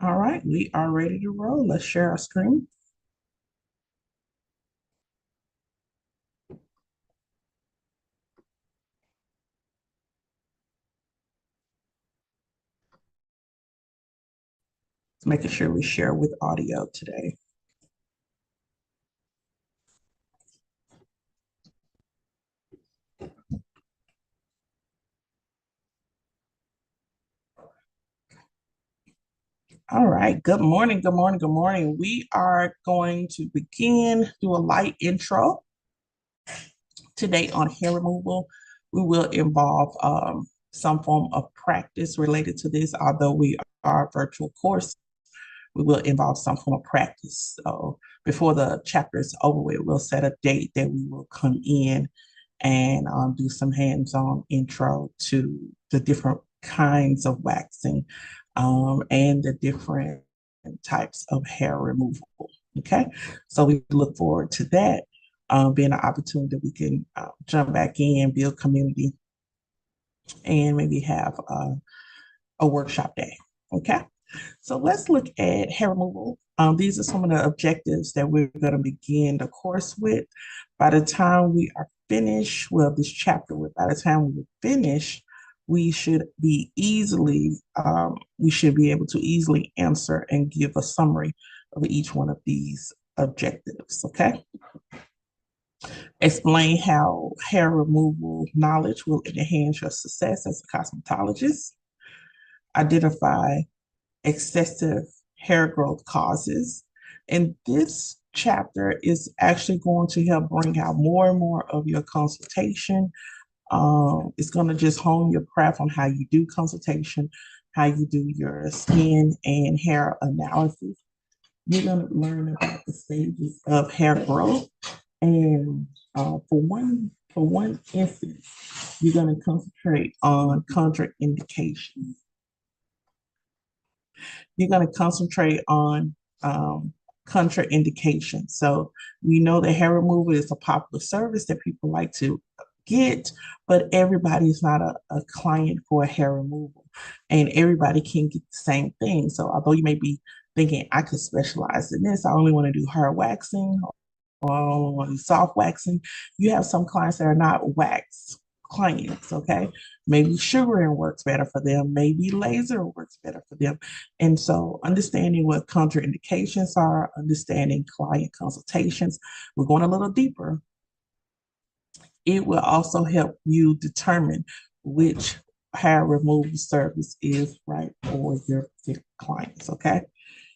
All right, we are ready to roll. Let's share our screen. Making sure we share with audio today. All right, good morning, good morning, good morning. We are going to do a light intro today on hair removal. We will involve some form of practice related to this, although we are a virtual course. We will involve some form of practice. So before the chapter is over with, we'll set a date that we will come in and do some hands-on intro to the different kinds of waxing and the different types of hair removal. Okay, so we look forward to that being an opportunity that we can jump back in, build community, and maybe have a workshop day. Okay. So let's look at hair removal. These are some of the objectives that we're going to begin the course with. By the time we are finished, well, this chapter, by the time we finish, we should be able to easily answer and give a summary of each one of these objectives. Okay. Explain how hair removal knowledge will enhance your success as a cosmetologist. Identify excessive hair growth causes. And this chapter is actually going to help bring out more and more of your consultation. It's going to just hone your craft on how you do consultation, how you do your skin and hair analysis. You're going to learn about the stages of hair growth. And for one instance, you're going to concentrate on contraindications. You're going to concentrate on contraindications. So we know that hair removal is a popular service that people like to get, but everybody is not a client for hair removal, and everybody can get the same thing. So although you may be thinking, I could specialize in this, I only want to do hair waxing or soft waxing, you have some clients that are not wax clients, okay? Maybe sugaring works better for them, maybe laser works better for them. And so understanding what contraindications are, understanding client consultations, we're going a little deeper. It will also help you determine which hair removal service is right for your clients, okay?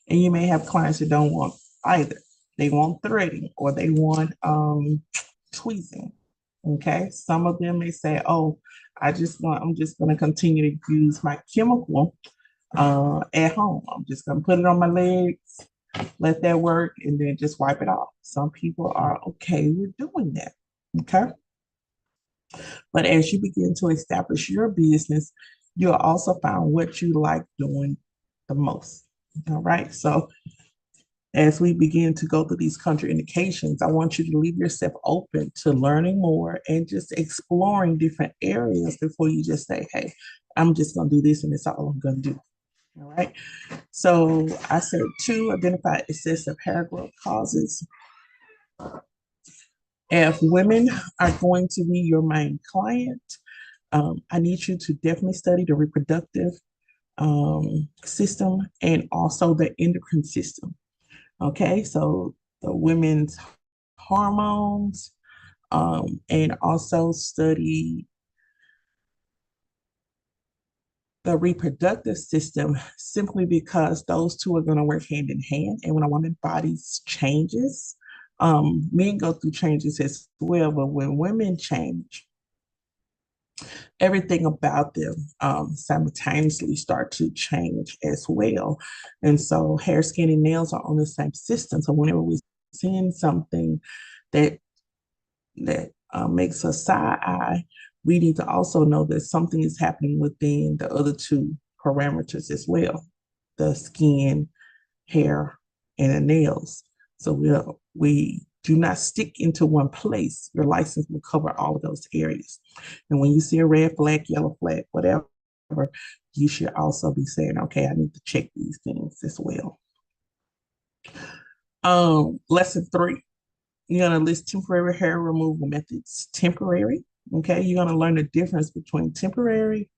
And you may have clients that don't want either. They want threading or they want tweezing. Okay. Some of them may say, oh, I'm just going to continue to use my chemical at home. I'm just going to put it on my legs, let that work, and then just wipe it off. Some people are okay with doing that. Okay. But as you begin to establish your business, you'll also find what you like doing the most. All right. So as we begin to go through these contraindications, I want you to leave yourself open to learning more and just exploring different areas before you just say, hey, I'm just going to do this and it's all I'm going to do. All right. So I said two, identify excessive hair growth causes. If women are going to be your main client, I need you to definitely study the reproductive system and also the endocrine system. Okay, so the women's hormones, and also study the reproductive system simply because those two are going to work hand in hand. And when a woman's body changes, men go through changes as well, but when women change, everything about them simultaneously start to change as well. And so hair, skin, and nails are on the same system. So whenever we're seeing something that makes us side eye, we need to also know that something is happening within the other two parameters as well, the skin, hair, and the nails. So we do not stick into one place. Your license will cover all of those areas. And when you see a red flag, yellow flag, whatever, you should also be saying, okay, I need to check these things as well. Lesson 3, you're going to list temporary hair removal methods. Temporary, okay, you're going to learn the difference between temporary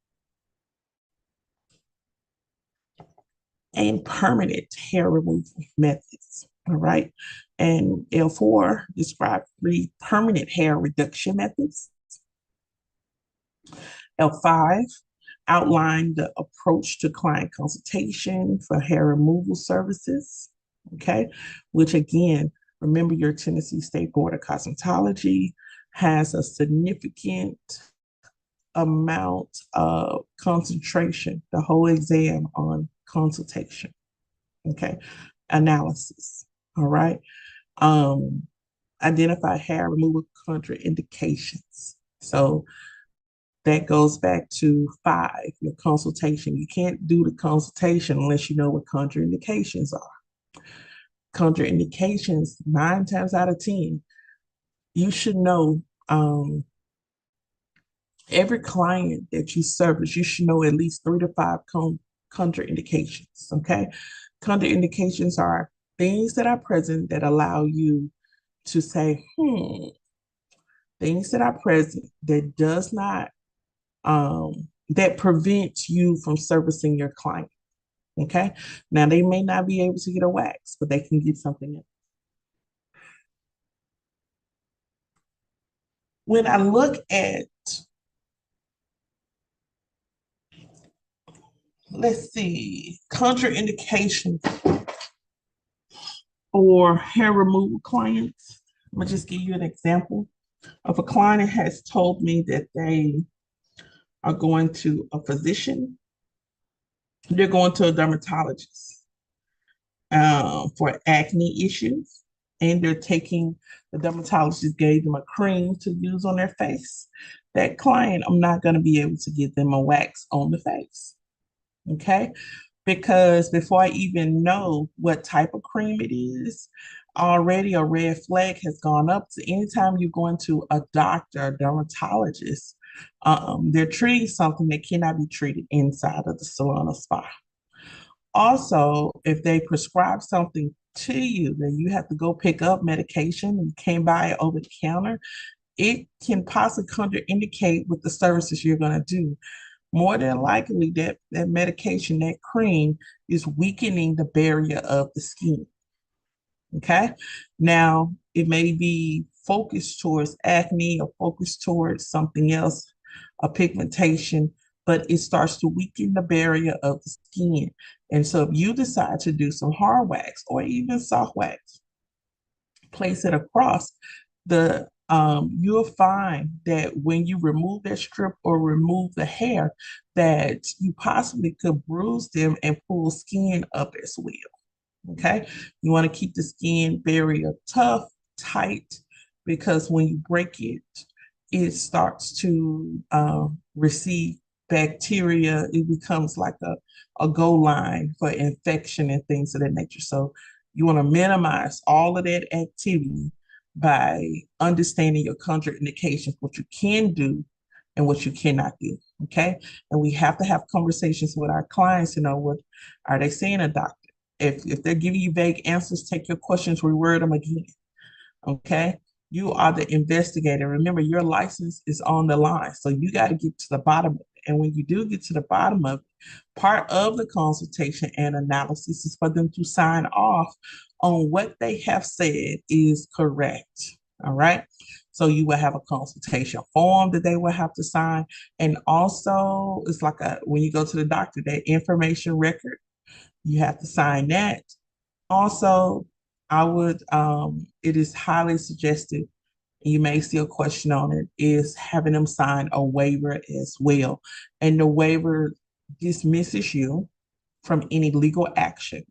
and permanent hair removal methods. All right. And L4 describe 3 permanent hair reduction methods. L5 outline the approach to client consultation for hair removal services. Okay. Which again, remember your Tennessee State Board of Cosmetology has a significant amount of concentration, the whole exam on consultation. Okay. Analysis. All right. Um, Identify hair removal contraindications. So that goes back to 5, your consultation. You can't do the consultation unless you know what contraindications are. Contraindications, 9 times out of 10, you should know every client that you service, you should know at least 3 to 5 contraindications. Okay. Contraindications are things that are present that allow you to say, things that are present that does not, that prevents you from servicing your client. Okay. Now they may not be able to get a wax, but they can get something else. When I look at, let's see, contraindications for hair removal clients, I'm gonna just give you an example of a client that has told me that they are going to a physician, they're going to a dermatologist for acne issues, and they're taking, the dermatologist gave them a cream to use on their face. That client, I'm not going to be able to get them a wax on the face. Okay. Because before I even know what type of cream it is, already a red flag has gone up. So anytime you're going to a doctor, a dermatologist, they're treating something that cannot be treated inside of the salon or spa. Also, if they prescribe something to you, then you have to go pick up medication and you can't buy it over the counter, it can possibly contraindicate with the services you're going to do. More than likely, that medication, that cream, is weakening the barrier of the skin. Okay. Now, it may be focused towards acne or focused towards something else, a pigmentation, but it starts to weaken the barrier of the skin. And so, if you decide to do some hard wax or even soft wax, place it across the you'll find that when you remove that strip or remove the hair, that you possibly could bruise them and pull skin up as well. Okay. You want to keep the skin barrier tough, tight, because when you break it, it starts to receive bacteria. It becomes like a goal line for infection and things of that nature. So you want to minimize all of that activity by understanding your contraindications, what you can do and what you cannot do. Okay. And we have to have conversations with our clients to know what are they saying a doctor. If they're giving you vague answers, take your questions, reword them again. Okay. You are the investigator. Remember, your license is on the line. So you got to get to the bottom of it. And when you do get to the bottom of it, part of the consultation and analysis is for them to sign off on what they have said is correct. All right. So you will have a consultation form that they will have to sign. And also, it's like when you go to the doctor, that information record, you have to sign that. Also, it is highly suggested, you may see a question on it, is having them sign a waiver as well. And the waiver dismisses you from any legal action.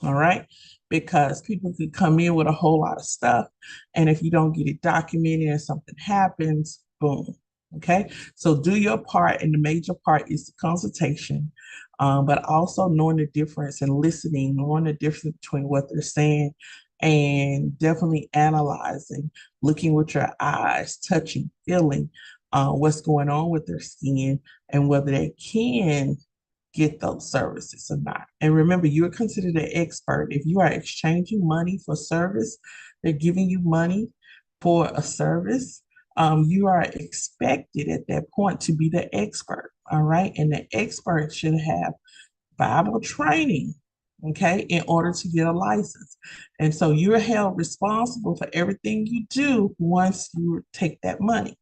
All right. Because people could come in with a whole lot of stuff. And if you don't get it documented and something happens, boom. Okay. So do your part. And the major part is the consultation, but also knowing the difference and listening, knowing the difference between what they're saying, and definitely analyzing, looking with your eyes, touching, feeling, what's going on with their skin and whether they can get those services or not. And remember, you're considered an expert. If you are exchanging money for service, they're giving you money for a service. You are expected at that point to be the expert. All right. And the expert should have Bible training, okay, in order to get a license. And so you're held responsible for everything you do once you take that money.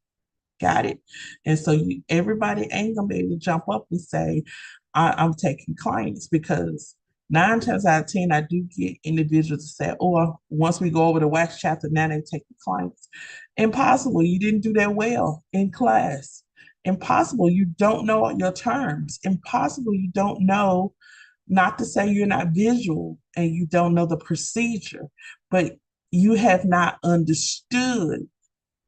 Got it? And so everybody ain't gonna be able to jump up and say, I'm taking clients because 9 times out of 10, I do get individuals to say, oh, once we go over the wax chapter, now they take the clients. Impossible. You didn't do that well in class. Impossible. You don't know your terms. Impossible. You don't know, not to say you're not visual and you don't know the procedure, but you have not understood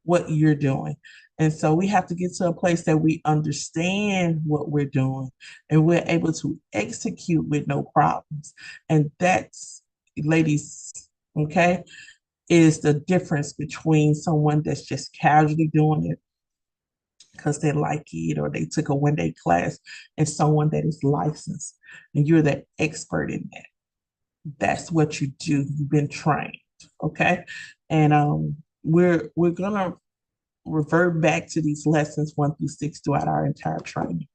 what you're doing. And so we have to get to a place that we understand what we're doing and we're able to execute with no problems. And that's, ladies, okay, is the difference between someone that's just casually doing it because they like it or they took a 1 day class and someone that is licensed and you're the expert in that. That's what you do. You've been trained, okay? And we're gonna revert back to these lessons 1 through 6 throughout our entire training.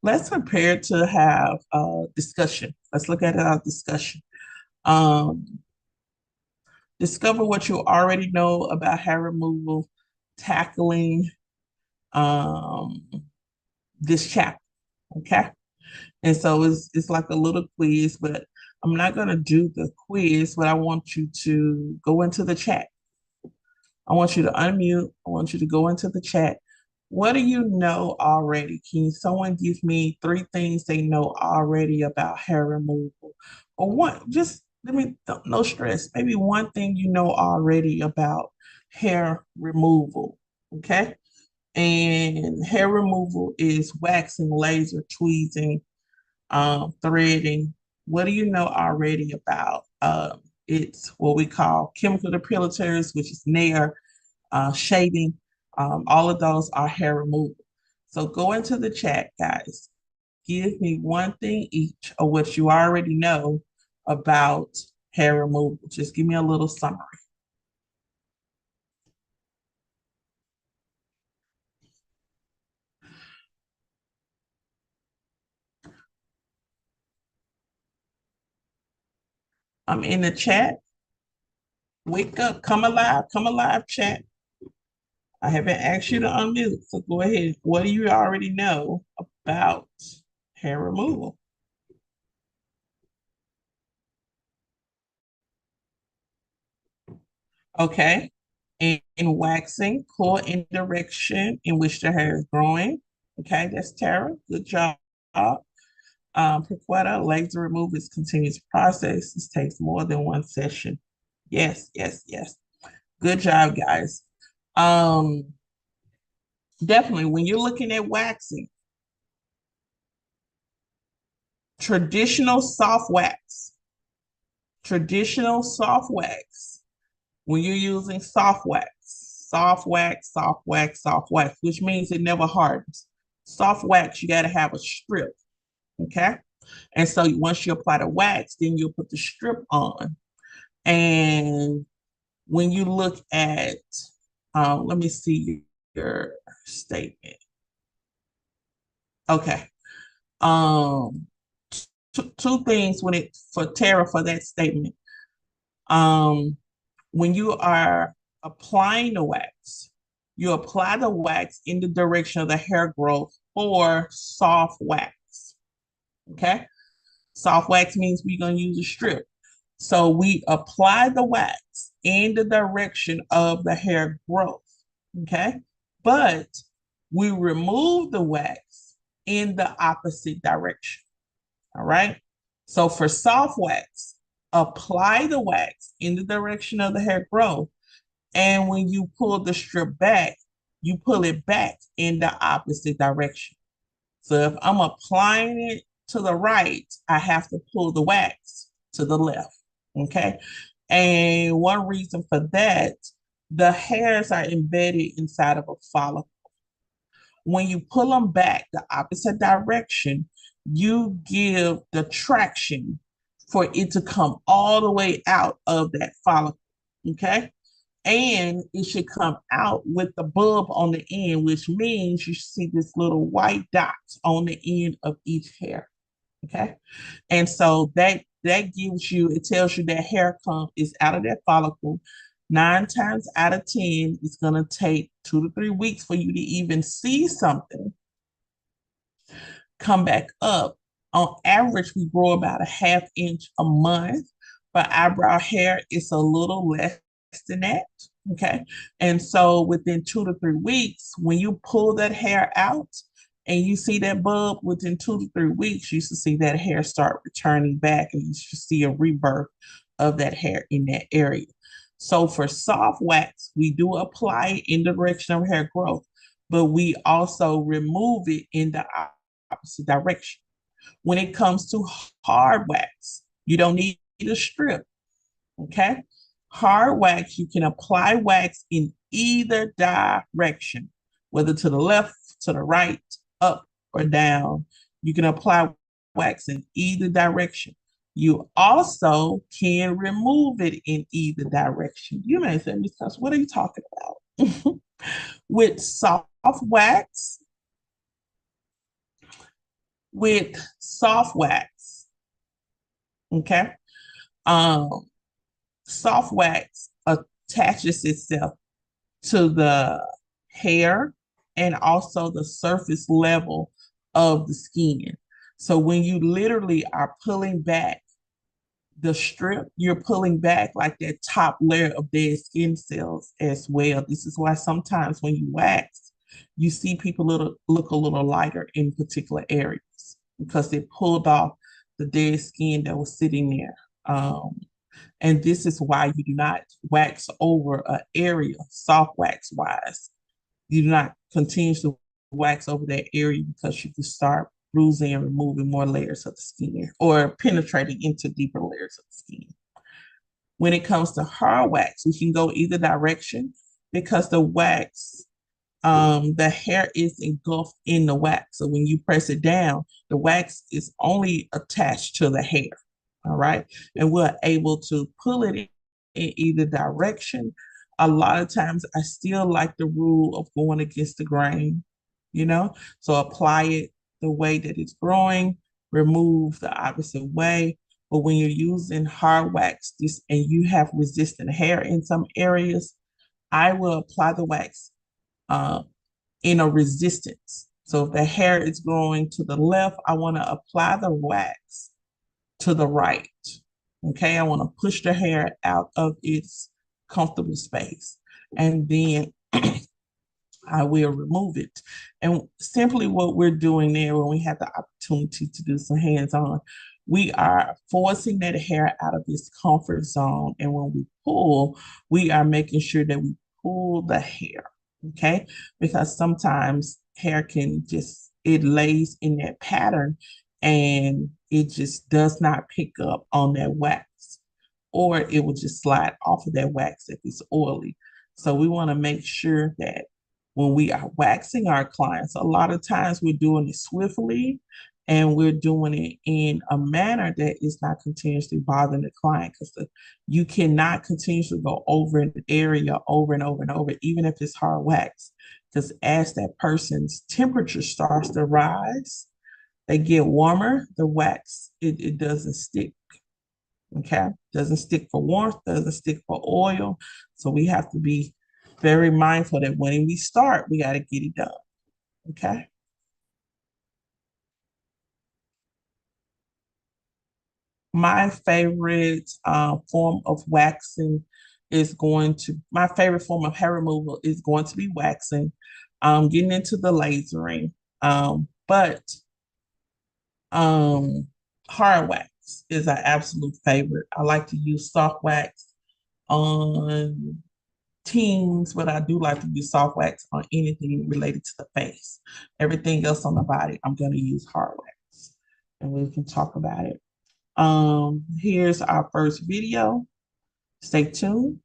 Let's prepare to have a discussion. Let's look at our discussion. Um, discover what you already know about hair removal, tackling um, this chapter. Okay. And so it's like a little quiz, but I'm not going to do the quiz, but I want you to go into the chat. I want you to unmute. I want you to go into the chat. What do you know already? Can someone give me 3 things they know already about hair removal? Or one, just let me, no stress. Maybe one thing you know already about hair removal. Okay. And hair removal is waxing, laser, tweezing, threading. What do you know already about it's what we call chemical depilators, which is nair, shaving. All of those are hair removal. So go into the chat, guys. Give me one thing each of what you already know about hair removal. Just give me a little summary. I'm in the chat. Wake up, come alive, chat. I haven't asked you to unmute, so go ahead. What do you already know about hair removal? Okay. In waxing, pull in direction in which the hair is growing. Okay, that's Tara. Good job. Perquetta, laser removal is continuous process. This takes more than one session. Yes, yes, yes. Good job, guys. Um, definitely, when you're looking at waxing, traditional soft wax, traditional soft wax, when you're using soft wax, soft wax, soft wax, which means it never hardens. Soft wax, you got to have a strip, okay? And so once you apply the wax, then you'll put the strip on. And when you look at, let me see your statement. Okay. Um, two things when it for Tara for that statement. Um, when you are applying the wax, you apply the wax in the direction of the hair growth for soft wax. Okay. Soft wax means we're going to use a strip. So we apply the wax in the direction of the hair growth. Okay. But we remove the wax in the opposite direction. All right. So for soft wax, apply the wax in the direction of the hair growth. And when you pull the strip back, you pull it back in the opposite direction. So if I'm applying it to the right, I have to pull the wax to the left. Okay. And one reason for that, the hairs are embedded inside of a follicle. When you pull them back the opposite direction, you give the traction for it to come all the way out of that follicle. Okay. And it should come out with the bulb on the end, which means you see this little white dots on the end of each hair. Okay. And so that gives you, it tells you that hair clump is out of that follicle. 9 times out of 10, it's gonna take 2 to 3 weeks for you to even see something come back up. On average, we grow about a half inch a month. For eyebrow hair, it's a little less than that. Okay. And so within 2 to 3 weeks, when you pull that hair out and you see that bulb within 2 to 3 weeks, you should see that hair start returning back and you should see a rebirth of that hair in that area. So for soft wax, we do apply it in the direction of hair growth, but we also remove it in the opposite direction. When it comes to hard wax, you don't need a strip. Okay. Hard wax, you can apply wax in either direction, whether to the left, to the right, up, or down. You can apply wax in either direction. You also can remove it in either direction. You may say, Ms. Cox, what are you talking about? With soft wax, with soft wax, okay? Um, Soft wax attaches itself to the hair and also the surface level of the skin. So when you literally are pulling back the strip, you're pulling back like that top layer of dead skin cells as well. This is why sometimes when you wax, you see people look a little lighter in particular areas because they pulled off the dead skin that was sitting there. And this is why you do not wax over an area, soft wax wise. You do not continue to wax over that area because you can start bruising and removing more layers of the skin or penetrating into deeper layers of the skin. When it comes to hard wax, we can go either direction because the wax, the hair is engulfed in the wax. So when you press it down, the wax is only attached to the hair. All right. And we're able to pull it in either direction. A lot of times I still like the rule of going against the grain, you know? So apply it the way that it's growing, remove the opposite way. But when you're using hard wax this and you have resistant hair in some areas, I will apply the wax uh, in a resistance. So if the hair is growing to the left, I want to apply the wax to the right. Okay, I want to push the hair out of its comfortable space. And then I will remove it. And simply what we're doing there when we have the opportunity to do some hands-on, we are forcing that hair out of its comfort zone. And when we pull, we are making sure that we pull the hair. Okay, because sometimes hair can just, it lays in that pattern and it just does not pick up on that wax, or it will just slide off of that wax if it's oily. So we want to make sure that when we are waxing our clients, a lot of times we're doing it swiftly and we're doing it in a manner that is not continuously bothering the client because you cannot continuously go over an area over and over and over, even if it's hard wax. Because as that person's temperature starts to rise, they get warmer, the wax, it doesn't stick. Okay. Doesn't stick for warmth, doesn't stick for oil. So we have to be very mindful that when we start, we got to get it done. Okay. My favorite form of waxing is going to, my favorite form of hair removal is going to be waxing, getting into the lasering. But Um, hard wax is an absolute favorite. I like to use soft wax on teens, but I do like to use soft wax on anything related to the face. Everything else on the body, I'm going to use hard wax, and we can talk about it. Here's our first video. Stay tuned.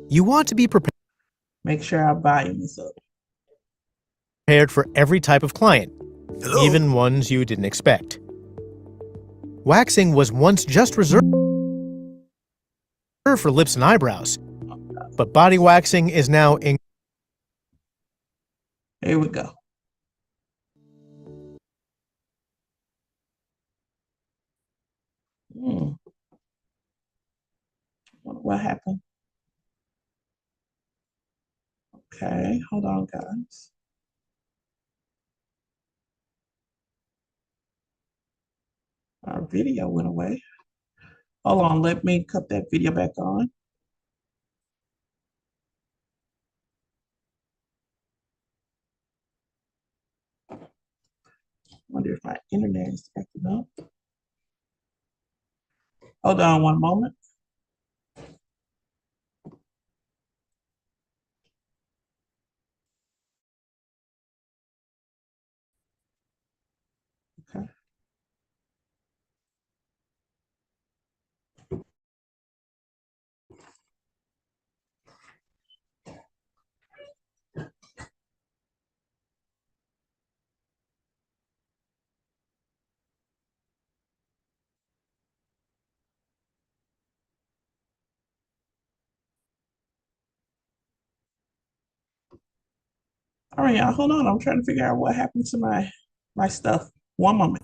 You want to be Make sure our volume is up. prepared for every type of client, even ones you didn't expect. Waxing was once just reserved for lips and eyebrows, but body waxing is now Here we go. What happened? Okay, hold on, guys. Our video went away. Hold on, let me cut that video back on. Wonder if my internet is acting up. Hold on one moment. Okay. All right, y'all, hold on. I'm trying to figure out what happened to my stuff. One moment.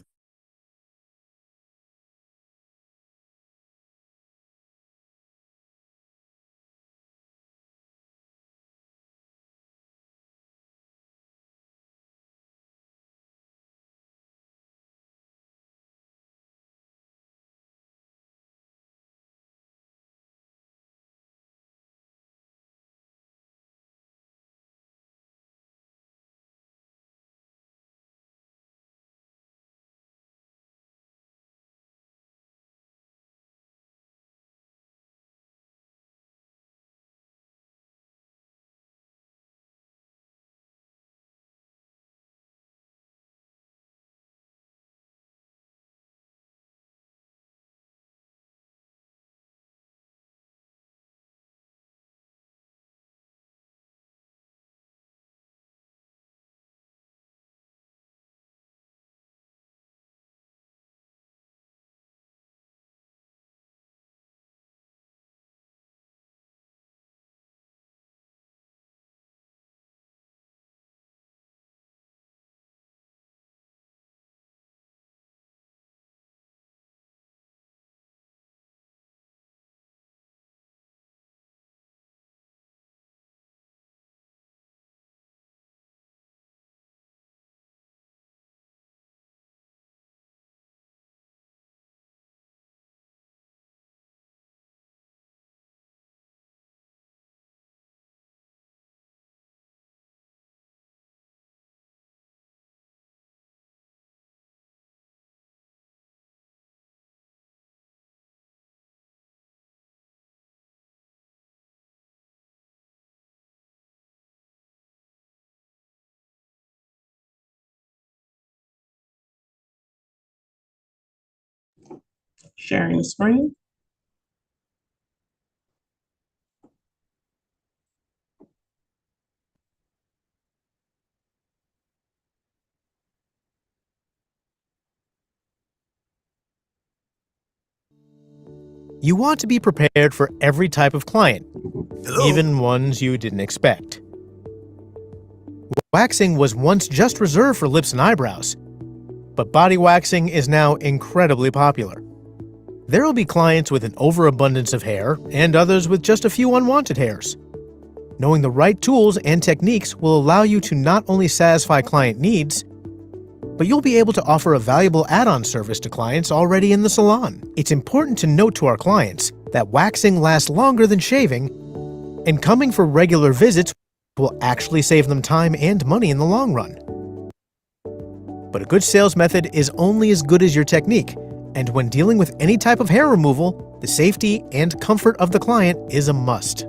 Sharing the screen. You want to be prepared for every type of client, even ones you didn't expect. Waxing was once just reserved for lips and eyebrows, but body waxing is now incredibly popular. There will be clients with an overabundance of hair and others with just a few unwanted hairs. Knowing the right tools and techniques will allow you to not only satisfy client needs, but you'll be able to offer a valuable add-on service to clients already in the salon. It's important to note to our clients that waxing lasts longer than shaving, and coming for regular visits will actually save them time and money in the long run. But a good sales method is only as good as your technique, and when dealing with any type of hair removal, the safety and comfort of the client is a must.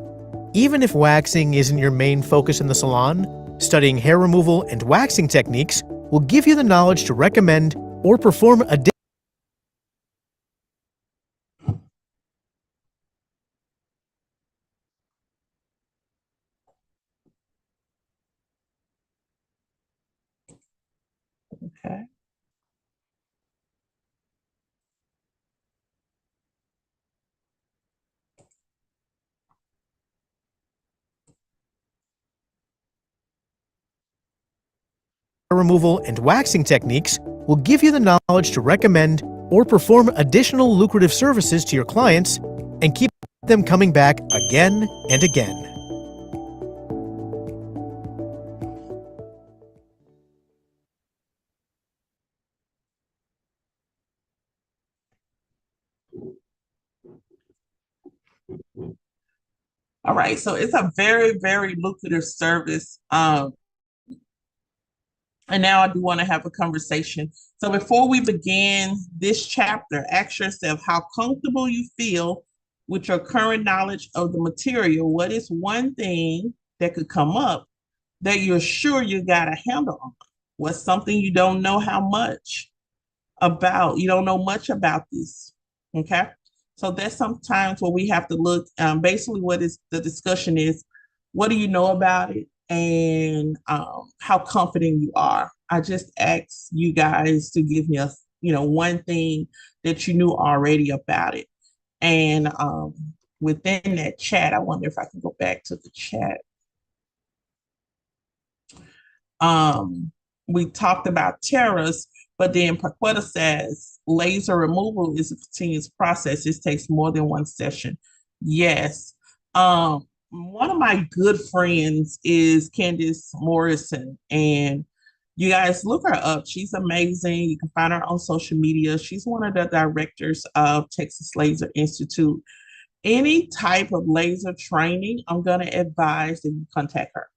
Even if waxing isn't your main focus in the salon, studying hair removal and waxing techniques will give you the knowledge to recommend or perform a Okay. removal and waxing techniques will give you the knowledge to recommend or perform additional lucrative services to your clients and keep them coming back again and again. All right. So it's a very, very lucrative service. And now I do want to have a conversation. So before we begin this chapter, ask yourself how comfortable you feel with your current knowledge of the material. What is one thing that could come up that you're sure you got a handle on? What's something you don't know how much about? You don't know much about this. Okay. So there's sometimes where we have to look, basically what is the discussion is, what do you know about it? And how confident you are. I just asked you guys to give me one thing that you knew already about it. And within that chat, I wonder if I can go back to the chat. Um, we talked about terrors, but then Paquetta says laser removal is a continuous process. It takes more than one session. Yes. One of my good friends is Candice Morrison, and you guys look her up. She's amazing. You can find her on social media. She's one of the directors of Texas Laser Institute. Any type of laser training, I'm going to advise that you contact her.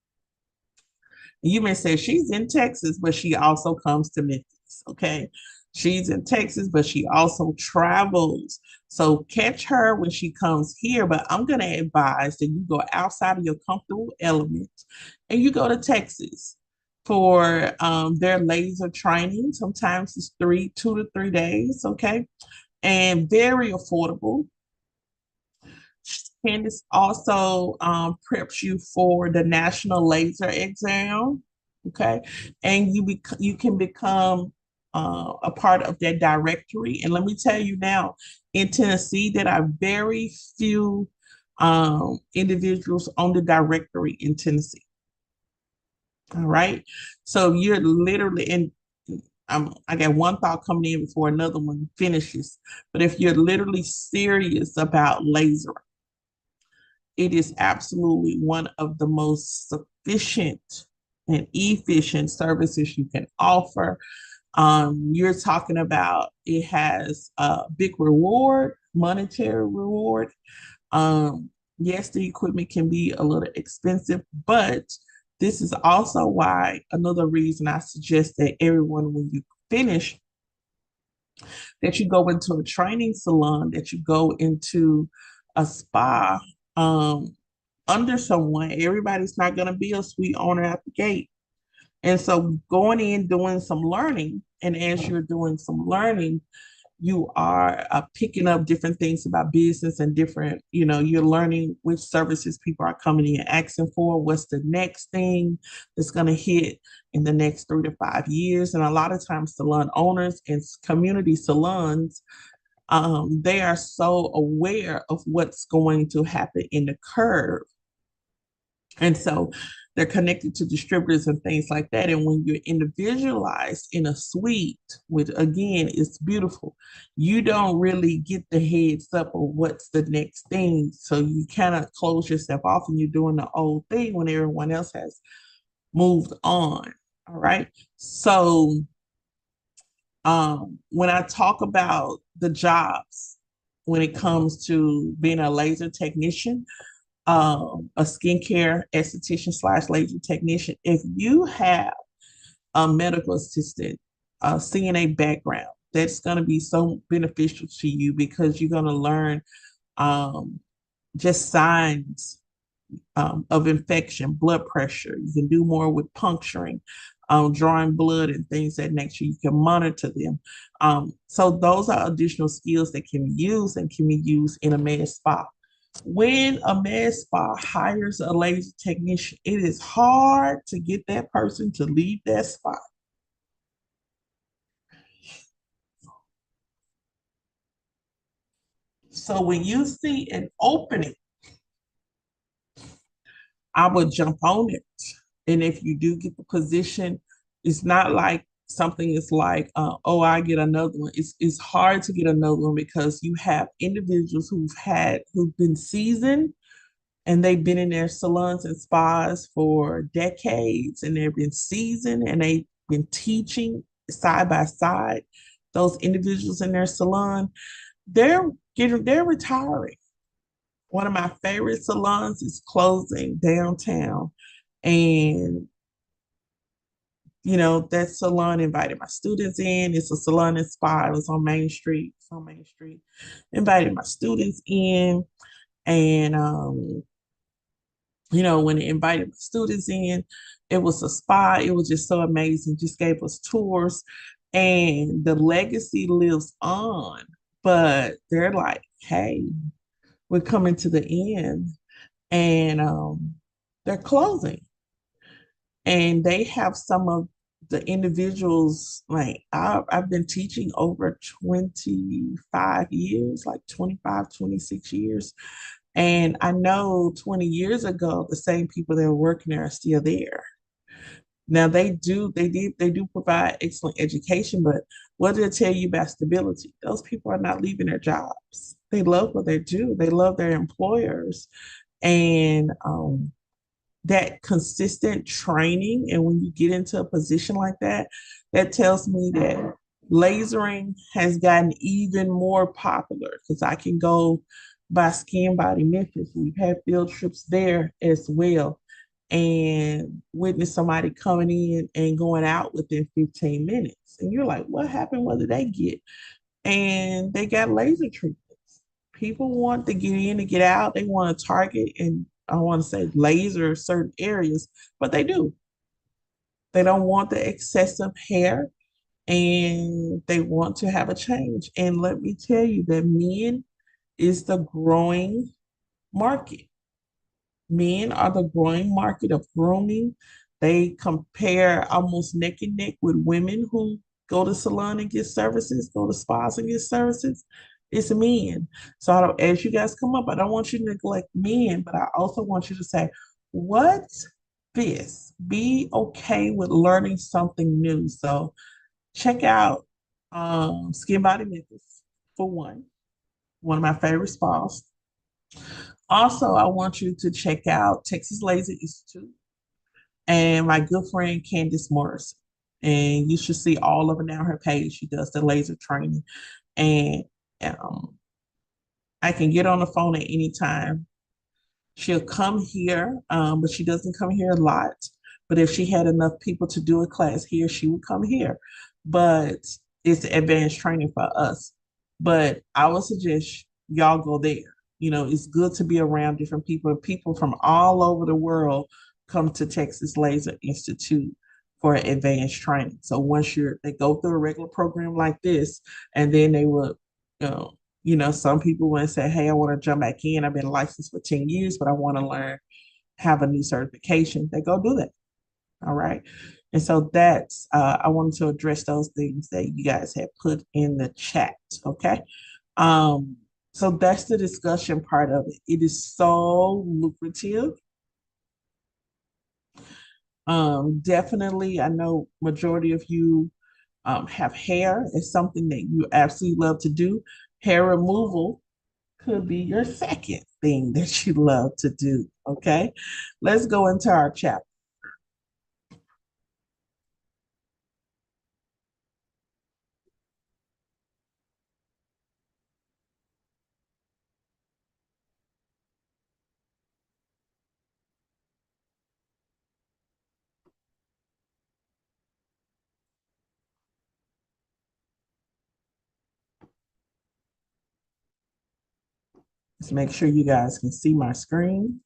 You may say she's in Texas, but she also comes to Memphis. Okay. She's in Texas, but she also travels. So catch her when she comes here. But I'm going to advise that you go outside of your comfortable element and you go to Texas for their laser training. Sometimes it's 2 to 3 days. Okay. And very affordable. Candice also preps you for the National Laser Exam, okay? And you can become a part of that directory. And let me tell you now, in Tennessee, there are very few individuals on the directory in Tennessee. All right, so you're literally in. I got one thought coming in before another one finishes. But if you're literally serious about laser, it is absolutely one of the most sufficient and efficient services you can offer. You're talking about it has a big reward, monetary reward. Yes, the equipment can be a little expensive, but this is also why another reason I suggest that everyone, when you finish, that you go into a training salon, that you go into a spa, um, under someone. Everybody's not going to be a sweet owner at the gate. And so going in, doing some learning, and as you're doing some learning, you are picking up different things about business and different, you're learning which services people are coming in asking for, what's the next thing that's going to hit in the next 3 to 5 years. And a lot of times salon owners and community salons, they are so aware of what's going to happen in the curve, and so they're connected to distributors and things like that. And when you're individualized in a suite, which again is beautiful, you don't really get the heads up of what's the next thing. So you kind of close yourself off and you're doing the old thing when everyone else has moved on. All right. So when I talk about the jobs, when it comes to being a laser technician, a skincare esthetician slash laser technician, if you have a medical assistant, a CNA background, that's going to be so beneficial to you because you're going to learn um, just signs of infection, blood pressure. You can do more with puncturing. drawing blood and things that nature. You can monitor them. So those are additional skills that can be used and can be used in a med spa. When a med spa hires a laser technician, it is hard to get that person to leave that spot. So when you see an opening, I would jump on it. And if you do get the position, it's not like something is like, oh, I get another one. It's hard to get another one because you have individuals who've been seasoned and they've been in their salons and spas for decades and they've been seasoned and they've been teaching side by side. Those individuals in their salon, they're they're retiring. One of my favorite salons is closing downtown. And, that salon invited my students in. It's a salon and spa. It was on Main Street. It's on Main Street. Invited my students in. And, when it invited my students in, it was a spa. It was just so amazing. Just gave us tours. And the legacy lives on. But they're like, hey, we're coming to the end. And they're closing. And they have some of the individuals, like I've been teaching over 25 years, like 25, 26 years. And I know 20 years ago, the same people that were working there are still there. Now they do provide excellent education, but what did it tell you about stability? Those people are not leaving their jobs. They love what they do. They love their employers. And that consistent training, and when you get into a position like that, that tells me that lasering has gotten even more popular because I can go by Skin Body Memphis. We've had field trips there as well and witness somebody coming in and going out within 15 minutes. And you're like, what happened? What did they get? And they got laser treatments. People want to get in and get out. They want to target and I want to say laser certain areas, but they do. They don't want the excessive hair and they want to have a change. And let me tell you that men is the growing market. Men are the growing market of grooming. They compare almost neck and neck with women who go to salon and get services, go to spas and get services. It's men. So as you guys come up, I don't want you to neglect men, but I also want you to say, what's this? Be okay with learning something new. So check out Skin Body Memphis for one of my favorite spas. Also, I want you to check out Texas Laser Institute and my good friend Candice Morris. And you should see all of it on her page. She does the laser training. And um, I can get on the phone at any time. She'll come here, but she doesn't come here a lot. But if she had enough people to do a class here, she would come here. But it's advanced training for us. But I would suggest y'all go there. It's good to be around different people. People from all over the world come to Texas Laser Institute for advanced training. So once they go through a regular program like this, and then they will, you know, some people want to say, hey, I want to jump back in. I've been licensed for 10 years, but I want to learn, have a new certification. They go do that. All right. And so I wanted to address those things that you guys had put in the chat. Okay. So that's the discussion part of it. It is so lucrative. Definitely, I know majority of you have hair. It's something that you absolutely love to do. Hair removal could be your second thing that you love to do. Okay, let's go into our chapter. Let's make sure you guys can see my screen.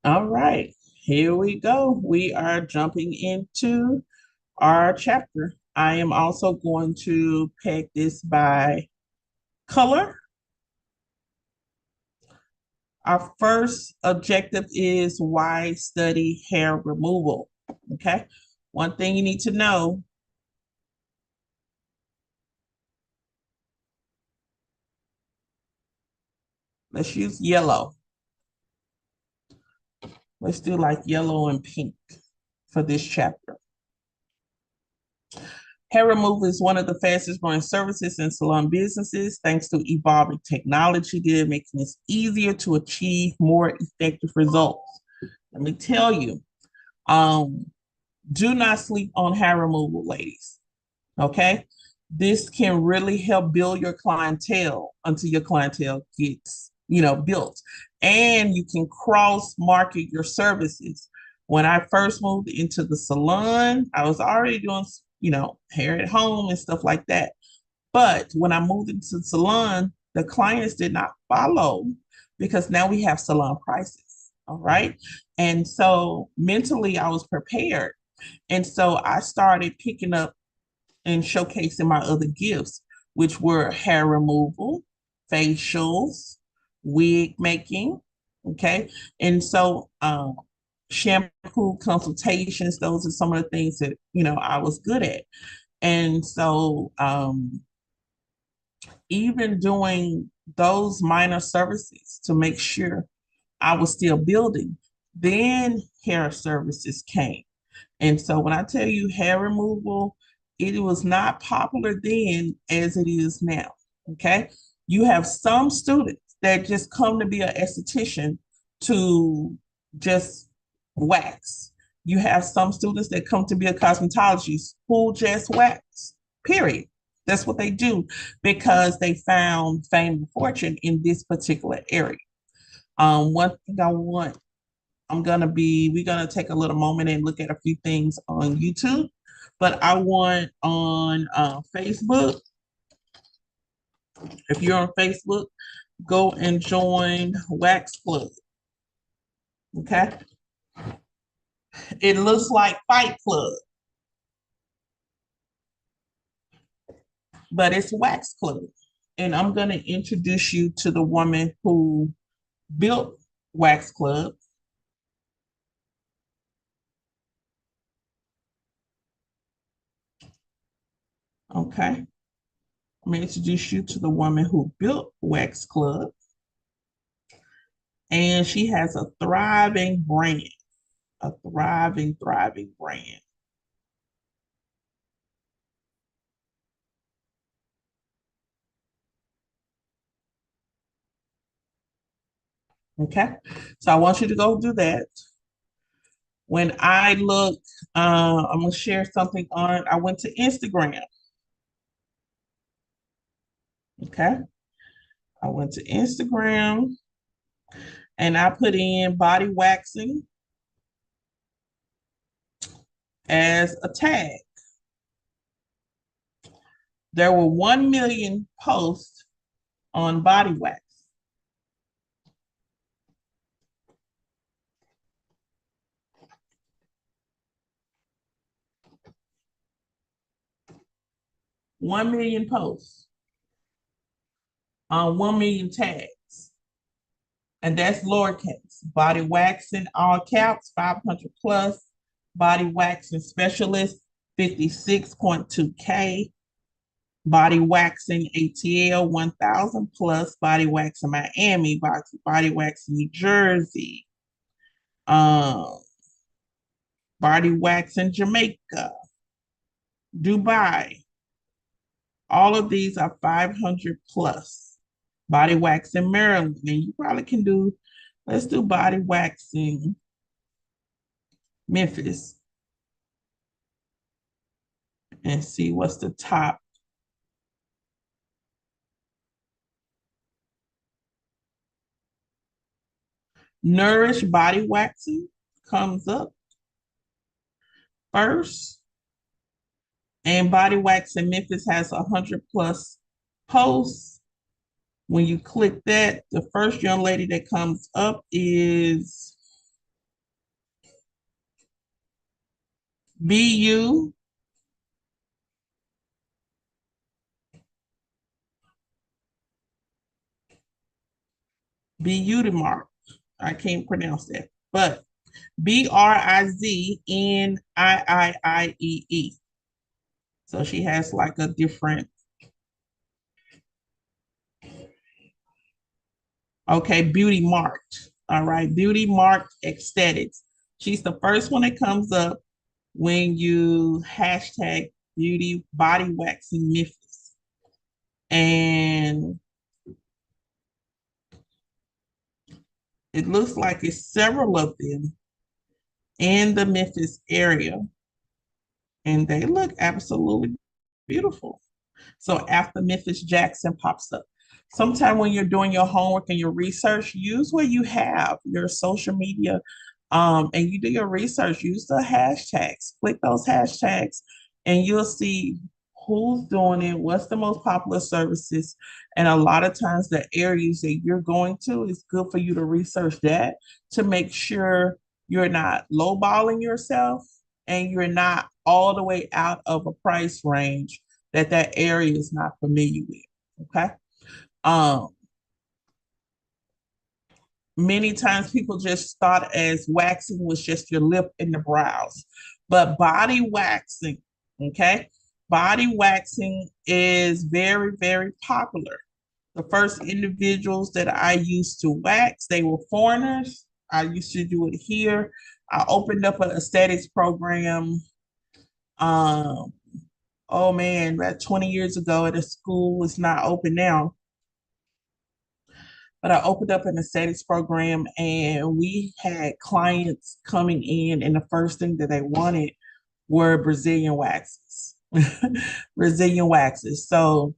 All right, here we go. We are jumping into our chapter. I am also going to peg this by color. Our first objective is why study hair removal. Okay. One thing you need to know, let's use yellow. Let's do like yellow and pink for this chapter. Hair removal is one of the fastest growing services in salon businesses thanks to evolving technology. They're making it easier to achieve more effective results. Let me tell you, um, do not sleep on hair removal, ladies. Okay. This can really help build your clientele until your clientele gets, built. And you can cross market your services. When I first moved into the salon, I was already doing, hair at home and stuff like that. But when I moved into the salon, the clients did not follow because now we have salon prices. All right. And so mentally, I was prepared. And so I started picking up and showcasing my other gifts, which were hair removal, facials, wig making. Okay. And so shampoo consultations, those are some of the things that, I was good at. And so even doing those minor services to make sure I was still building, then hair services came. And so when I tell you hair removal, it was not popular then as it is now. Okay. You have some students that just come to be an esthetician to just wax. You have some students that come to be a cosmetologist who just wax, period. That's what they do because they found fame and fortune in this particular area. One thing we're gonna take a little moment and look at a few things on YouTube, but I want on Facebook. If you're on Facebook, go and join Wax Club. Okay, it looks like Fight Club, but it's Wax Club, and I'm gonna introduce you to the woman who built Wax Club. Okay, I'm gonna introduce you to the woman who built Wax Club, and she has a thriving brand, a thriving brand. Okay, so I want you to go do that. When I look, I'm gonna share something on. I went to Instagram. Okay, I went to Instagram and I put in body waxing as a tag. There were 1 million posts on body wax. 1 million posts on 1 million tags. And that's lowercase. Body waxing, all caps, 500 plus. Body waxing specialist, 56.2K. Body waxing ATL, 1,000 plus. Body waxing Miami, body waxing New Jersey. Body waxing Jamaica, Dubai. All of these are 500 plus. Body waxing Maryland. And you probably can do, let's do body waxing Memphis and see what's the top. Nourish body waxing comes up first. And body waxing Memphis has 100 plus posts. When you click that, the first young lady that comes up is BU, BU mark. I can't pronounce that, but Brizinnii. So she has like a different, okay, Beauty Marked. All right, Beauty Marked Aesthetics. She's the first one that comes up when you hashtag beauty body waxing Memphis. And it looks like it's several of them in the Memphis area. And they look absolutely beautiful. So after Memphis Jackson pops up. Sometime when you're doing your homework and your research, use what you have, your social media, and you do your research, use the hashtags, click those hashtags, and you'll see who's doing it, what's the most popular services. And a lot of times the areas that you're going to, it's good for you to research that to make sure you're not lowballing yourself and you're not all the way out of a price range that area is not familiar with. Okay. Um, Many times people just thought as waxing was just your lip and the brows, but body waxing, okay, body waxing is very, very popular. The first individuals that I used to wax, they were foreigners. I used to do it here. I opened up an aesthetics program. Um, oh man, about 20 years ago at a school. It's not open now, but I opened up an aesthetics program and we had clients coming in, and the first thing that they wanted were Brazilian waxes. Brazilian waxes. So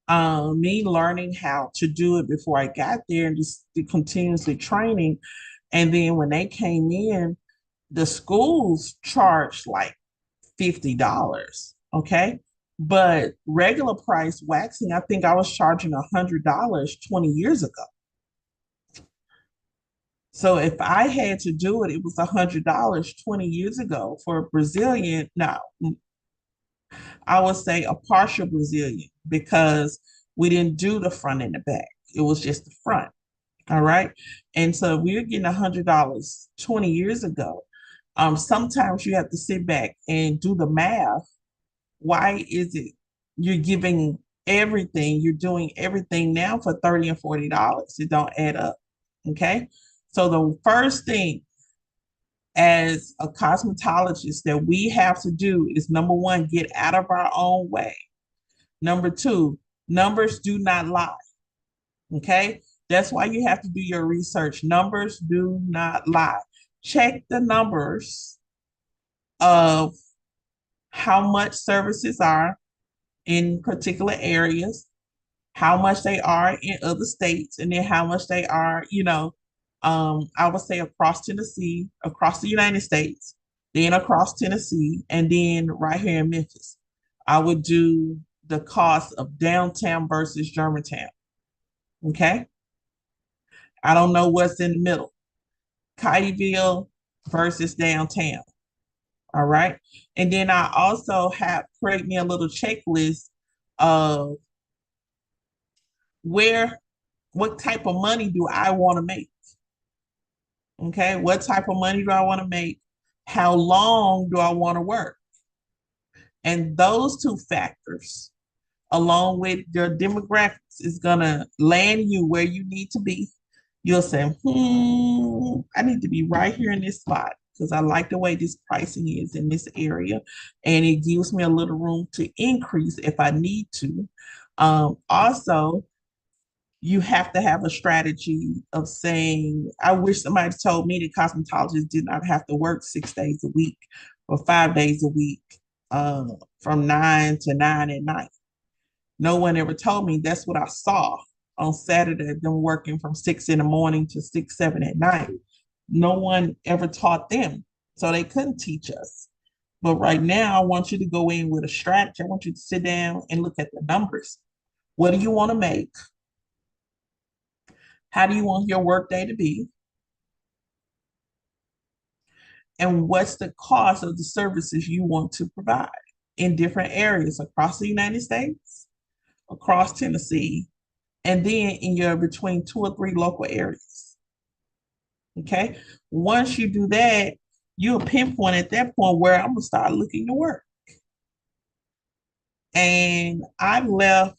me learning how to do it before I got there and just continuously training. And then when they came in, the schools charged like $50. Okay. But regular price waxing, I think I was charging $100 20 years ago. So if I had to do it, it was $100 20 years ago for a Brazilian. Now, I would say a partial Brazilian because we didn't do the front and the back. It was just the front. All right. And so we were getting $100 20 years ago. Sometimes you have to sit back and do the math. Why is it you're giving everything, you're doing everything now for $30 and $40? It don't add up. Okay. So the first thing as a cosmetologist that we have to do is number one, get out of our own way. Number two, numbers do not lie. Okay. That's why you have to do your research. Numbers do not lie. Check the numbers of how much services are in particular areas, how much they are in other states, and then how much they are, I would say across Tennessee, across the United States, then across Tennessee, and then right here in Memphis. I would do the cost of downtown versus Germantown. Okay. I don't know what's in the middle. Kittyville versus downtown. All right. And then I also have create me a little checklist of where, what type of money do I want to make? Okay. What type of money do I want to make? How long do I want to work? And those two factors, along with your demographics, is going to land you where you need to be. You'll say, I need to be right here in this spot because I like the way this pricing is in this area. And it gives me a little room to increase if I need to. Also, you have to have a strategy of saying, I wish somebody told me that cosmetologists did not have to work 6 days a week or 5 days a week uh, from 9 to 9 at night. No one ever told me. That's what I saw on Saturday, them working from 6 in the morning to 6, 7 at night. No one ever taught them. So they couldn't teach us. But right now, I want you to go in with a strategy. I want you to sit down and look at the numbers. What do you want to make? How do you want your workday to be? and what's the cost of the services you want to provide in different areas across the United States, across Tennessee, and then in your between two or three local areas. Okay. Once you do that, you'll pinpoint at that point where I'm gonna start looking to work. And I left,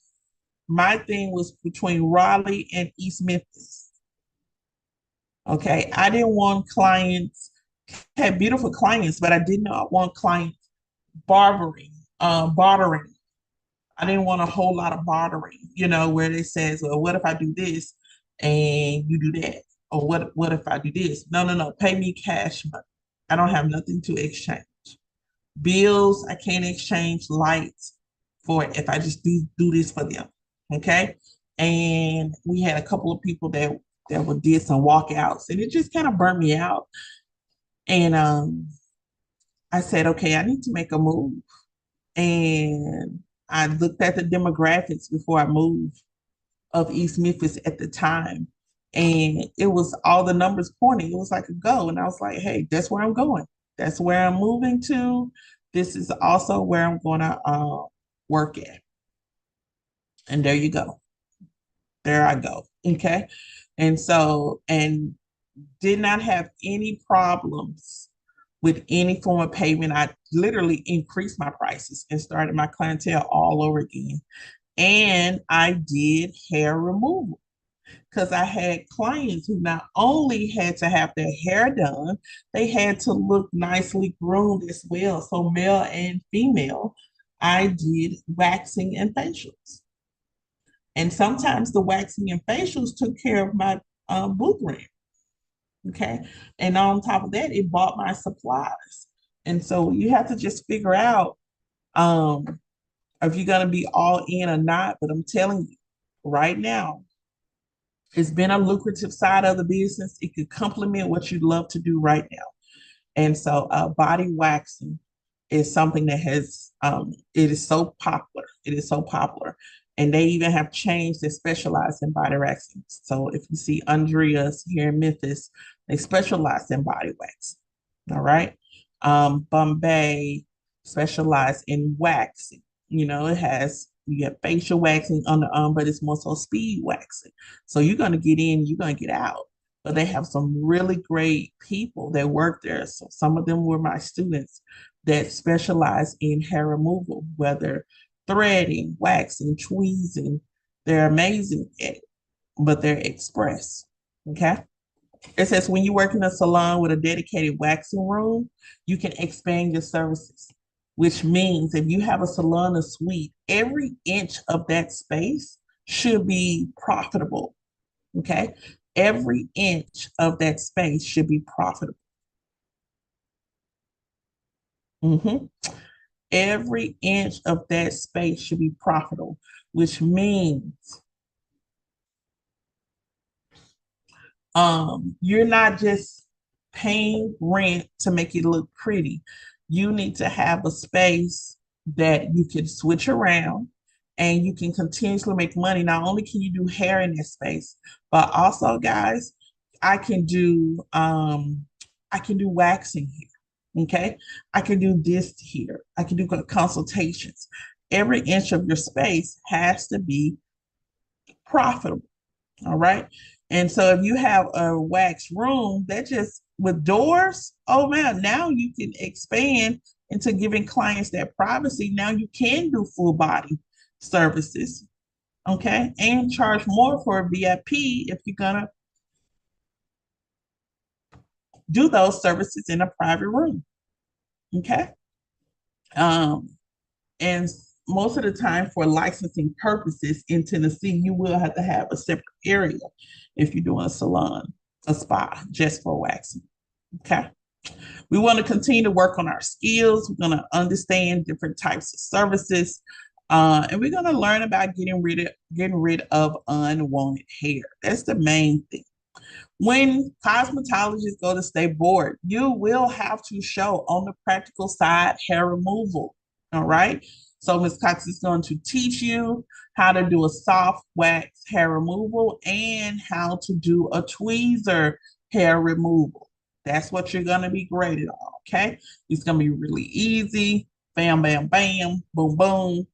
my thing was between Raleigh and East Memphis. Okay. I didn't want clients, had beautiful clients, but I did not want clients bartering. I didn't want a whole lot of bartering, where they says, well, what if I do this and you do that? Or what if I do this? No, no, no. Pay me cash money. I don't have nothing to exchange. Bills, I can't exchange lights for it if I just do this for them. Okay. And we had a couple of people that did some walkouts and it just kind of burnt me out. And I said, okay, I need to make a move. And I looked at the demographics before I moved of East Memphis at the time. And it was all the numbers pointing. It was like a go. And I was like, hey, that's where I'm going. That's where I'm moving to. This is also where I'm going to work at. And there you go. There I go. Okay. And so, and did not have any problems with any form of payment. I literally increased my prices and started my clientele all over again. And I did hair removal because I had clients who not only had to have their hair done, they had to look nicely groomed as well. So, male and female, I did waxing and facials. And sometimes the waxing and facials took care of my booth rent. Okay. And on top of that, it bought my supplies. And so you have to just figure out um, if you're going to be all in or not. But I'm telling you, right now, it's been a lucrative side of the business. It could complement what you love to do right now. And so body waxing is something that it is so popular. It is so popular. And they even have chains that specialize in body waxing. So if you see Andrea's here in Memphis, they specialize in body wax. All right. Bombay specialize in waxing. You have facial waxing on the arm, but it's more so speed waxing. So you're going to get in, you're going to get out. But they have some really great people that work there. So some of them were my students that specialize in hair removal, whether threading, waxing, tweezing. They're amazing at it, but they're express. Okay. It says when you work in a salon with a dedicated waxing room, you can expand your services, which means if you have a salon or suite, every inch of that space should be profitable. Okay. Every inch of that space should be profitable. Mhm. Every inch of that space should be profitable, which means you're not just paying rent to make it look pretty. You need to have a space that you can switch around and you can continuously make money. Not only can you do hair in this space, but also, guys, I can do I can do waxing here. Okay. I can do this here. I can do consultations. Every inch of your space has to be profitable. All right. And so if you have a wax room that just with doors, oh man, now you can expand into giving clients that privacy. Now you can do full body services. Okay. And charge more for VIP if you're going to do those services in a private room. Okay. Um, and most of the time, for licensing purposes in Tennessee, you will have to have a separate area if you're doing a salon, a spa, just for waxing. Okay. We want to continue to work on our skills. We're going to understand different types of services. And we're going to learn about getting rid of unwanted hair. That's the main thing. When cosmetologists go to state board, you will have to show on the practical side hair removal. All right. So Ms. Cox is going to teach you how to do a soft wax hair removal and how to do a tweezer hair removal. That's what you're going to be graded on. Okay. It's going to be really easy. Bam, bam, bam, boom, boom.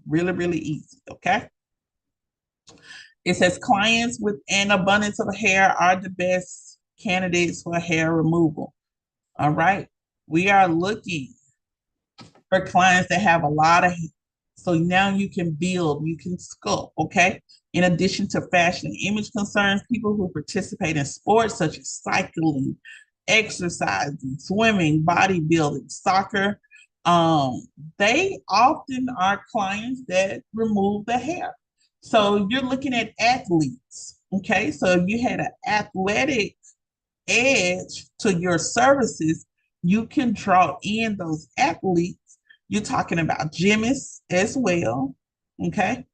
Really, really easy. Okay. It says clients with an abundance of hair are the best candidates for hair removal. All right. We are looking for clients that have a lot of hair. So now you can build, you can sculpt, okay? In addition to fashion and image concerns, people who participate in sports such as cycling, exercising, swimming, bodybuilding, soccer, they often are clients that remove the hair. So you're looking at athletes, okay? So if you had an athletic edge to your services, you can draw in those athletes. You're talking about gymnasts as well, okay?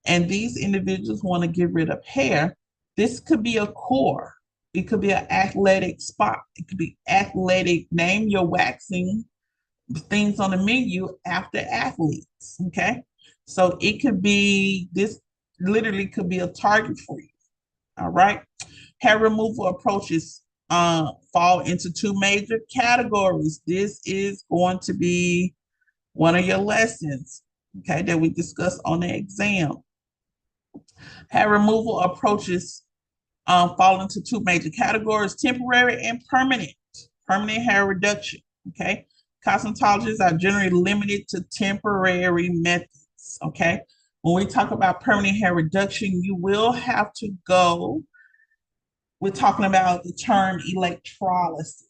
And these individuals want to get rid of hair. This could be a core. It could be an athletic spot. It could be athletic, name your waxing things on the menu after athletes, okay? So it could be, this literally could be a target for you, all right? Hair removal approaches fall into two major categories. This is going to be one of your lessons, okay, that we discussed on the exam. Hair removal approaches fall into two major categories: temporary and permanent. Permanent hair reduction, okay? Cosmetologists are generally limited to temporary methods, okay? When we talk about permanent hair reduction, you will have to go, we're talking about the term electrolysis.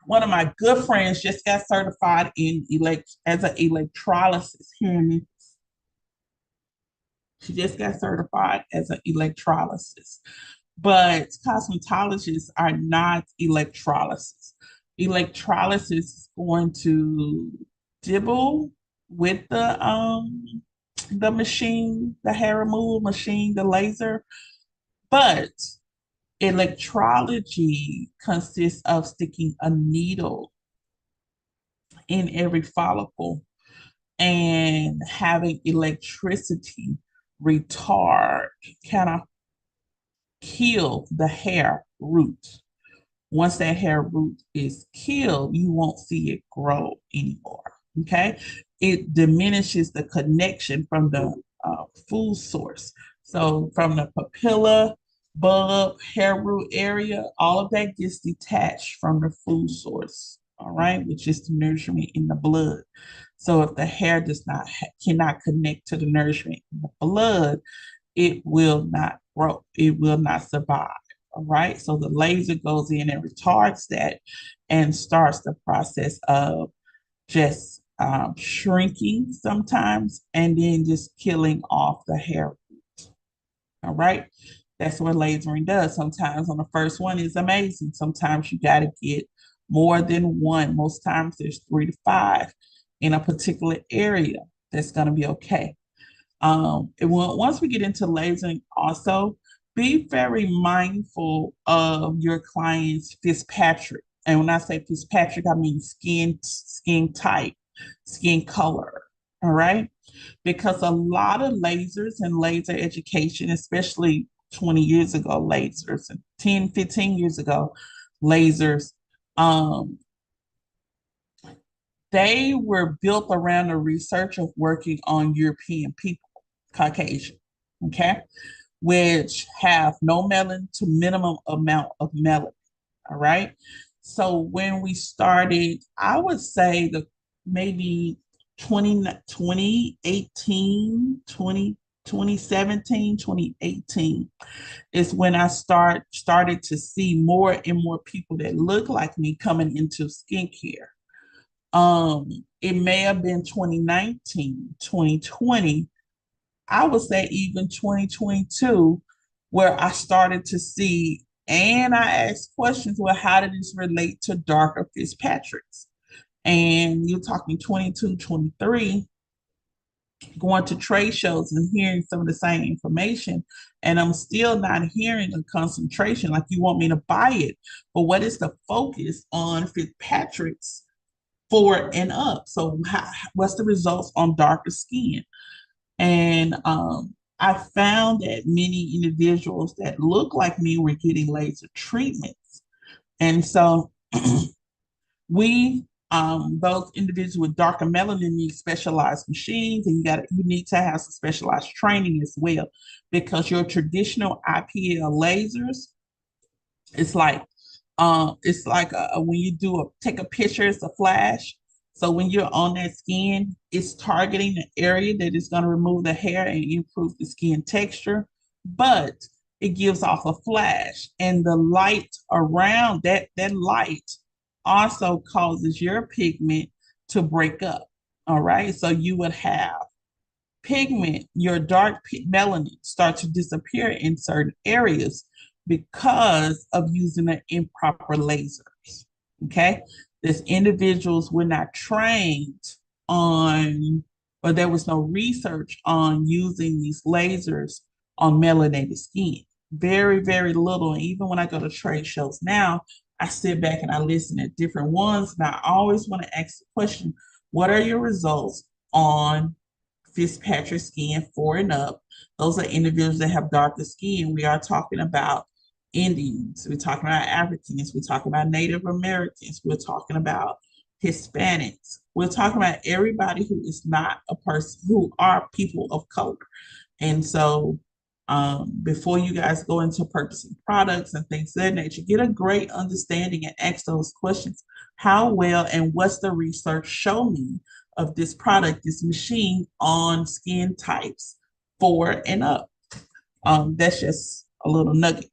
One of my good friends just got certified in as an electrolysis. She just got certified as an electrolysis. But cosmetologists are not electrolysis. Electrolysis is going to dibble with the machine, the hair removal machine, the laser, but electrology consists of sticking a needle in every follicle and having electricity retard, kind of kill the hair root. Once that hair root is killed, you won't see it grow anymore. Okay. It diminishes the connection from the food source. So from the papilla, bulb, hair root area, all of that gets detached from the food source. All right, which is the nourishment in the blood. So if the hair does not cannot connect to the nourishment in the blood, it will not grow. It will not survive. All right. So the laser goes in and retards that and starts the process of just shrinking sometimes and then just killing off the hair root. All right. That's what lasering does. Sometimes on the first one is amazing. Sometimes you got to get more than one. Most times there's 3 to 5 in a particular area. That's going to be okay. Once we get into lasering, also be very mindful of your client's Fitzpatrick. And when I say Fitzpatrick, I mean skin type, skin color. All right. Because a lot of lasers and laser education, especially 20 years ago, lasers, and 10, 15 years ago, lasers, um, they were built around the research of working on European people, Caucasian, okay, which have no melanin to minimum amount of melanin. All right. So when we started, I would say the maybe 2018, 2017, 2018 is when I started to see more and more people that look like me coming into skincare. It may have been 2019, 2020. I would say even 2022, where I started to see and I asked questions, well, how did this relate to darker Fitzpatrick's? And you're talking 22, 23, going to trade shows and hearing some of the same information. And I'm still not hearing a concentration like you want me to buy it. But what is the focus on Fitzpatrick's 4 and up? So what's the results on darker skin? And I found that many individuals that look like me were getting laser treatments. And so we those individuals with darker melanin need specialized machines, and you need to have some specialized training as well, because your traditional IPL lasers, it's like when you take a picture, it's a flash. So when you're on that skin, it's targeting the area that is going to remove the hair and improve the skin texture, but it gives off a flash, and the light around that light also causes your pigment to break up. All right, so you would have pigment, your melanin start to disappear in certain areas because of using the improper lasers. Okay. These individuals were not trained on, or there was no research on using these lasers on melanated skin. Very, very little. And even when I go to trade shows now, I sit back and I listen at different ones. And I always want to ask the question, what are your results on Fitzpatrick skin 4 and up? Those are individuals that have darker skin. We are talking about Indians. We're talking about Africans. We're talking about Native Americans. We're talking about Hispanics. We're talking about everybody who is not a person, who are people of color. And so, before you guys go into purchasing products and things of that nature, get a great understanding and ask those questions. How well and what's the research show me of this product, this machine on skin types 4 and up? That's just a little nugget.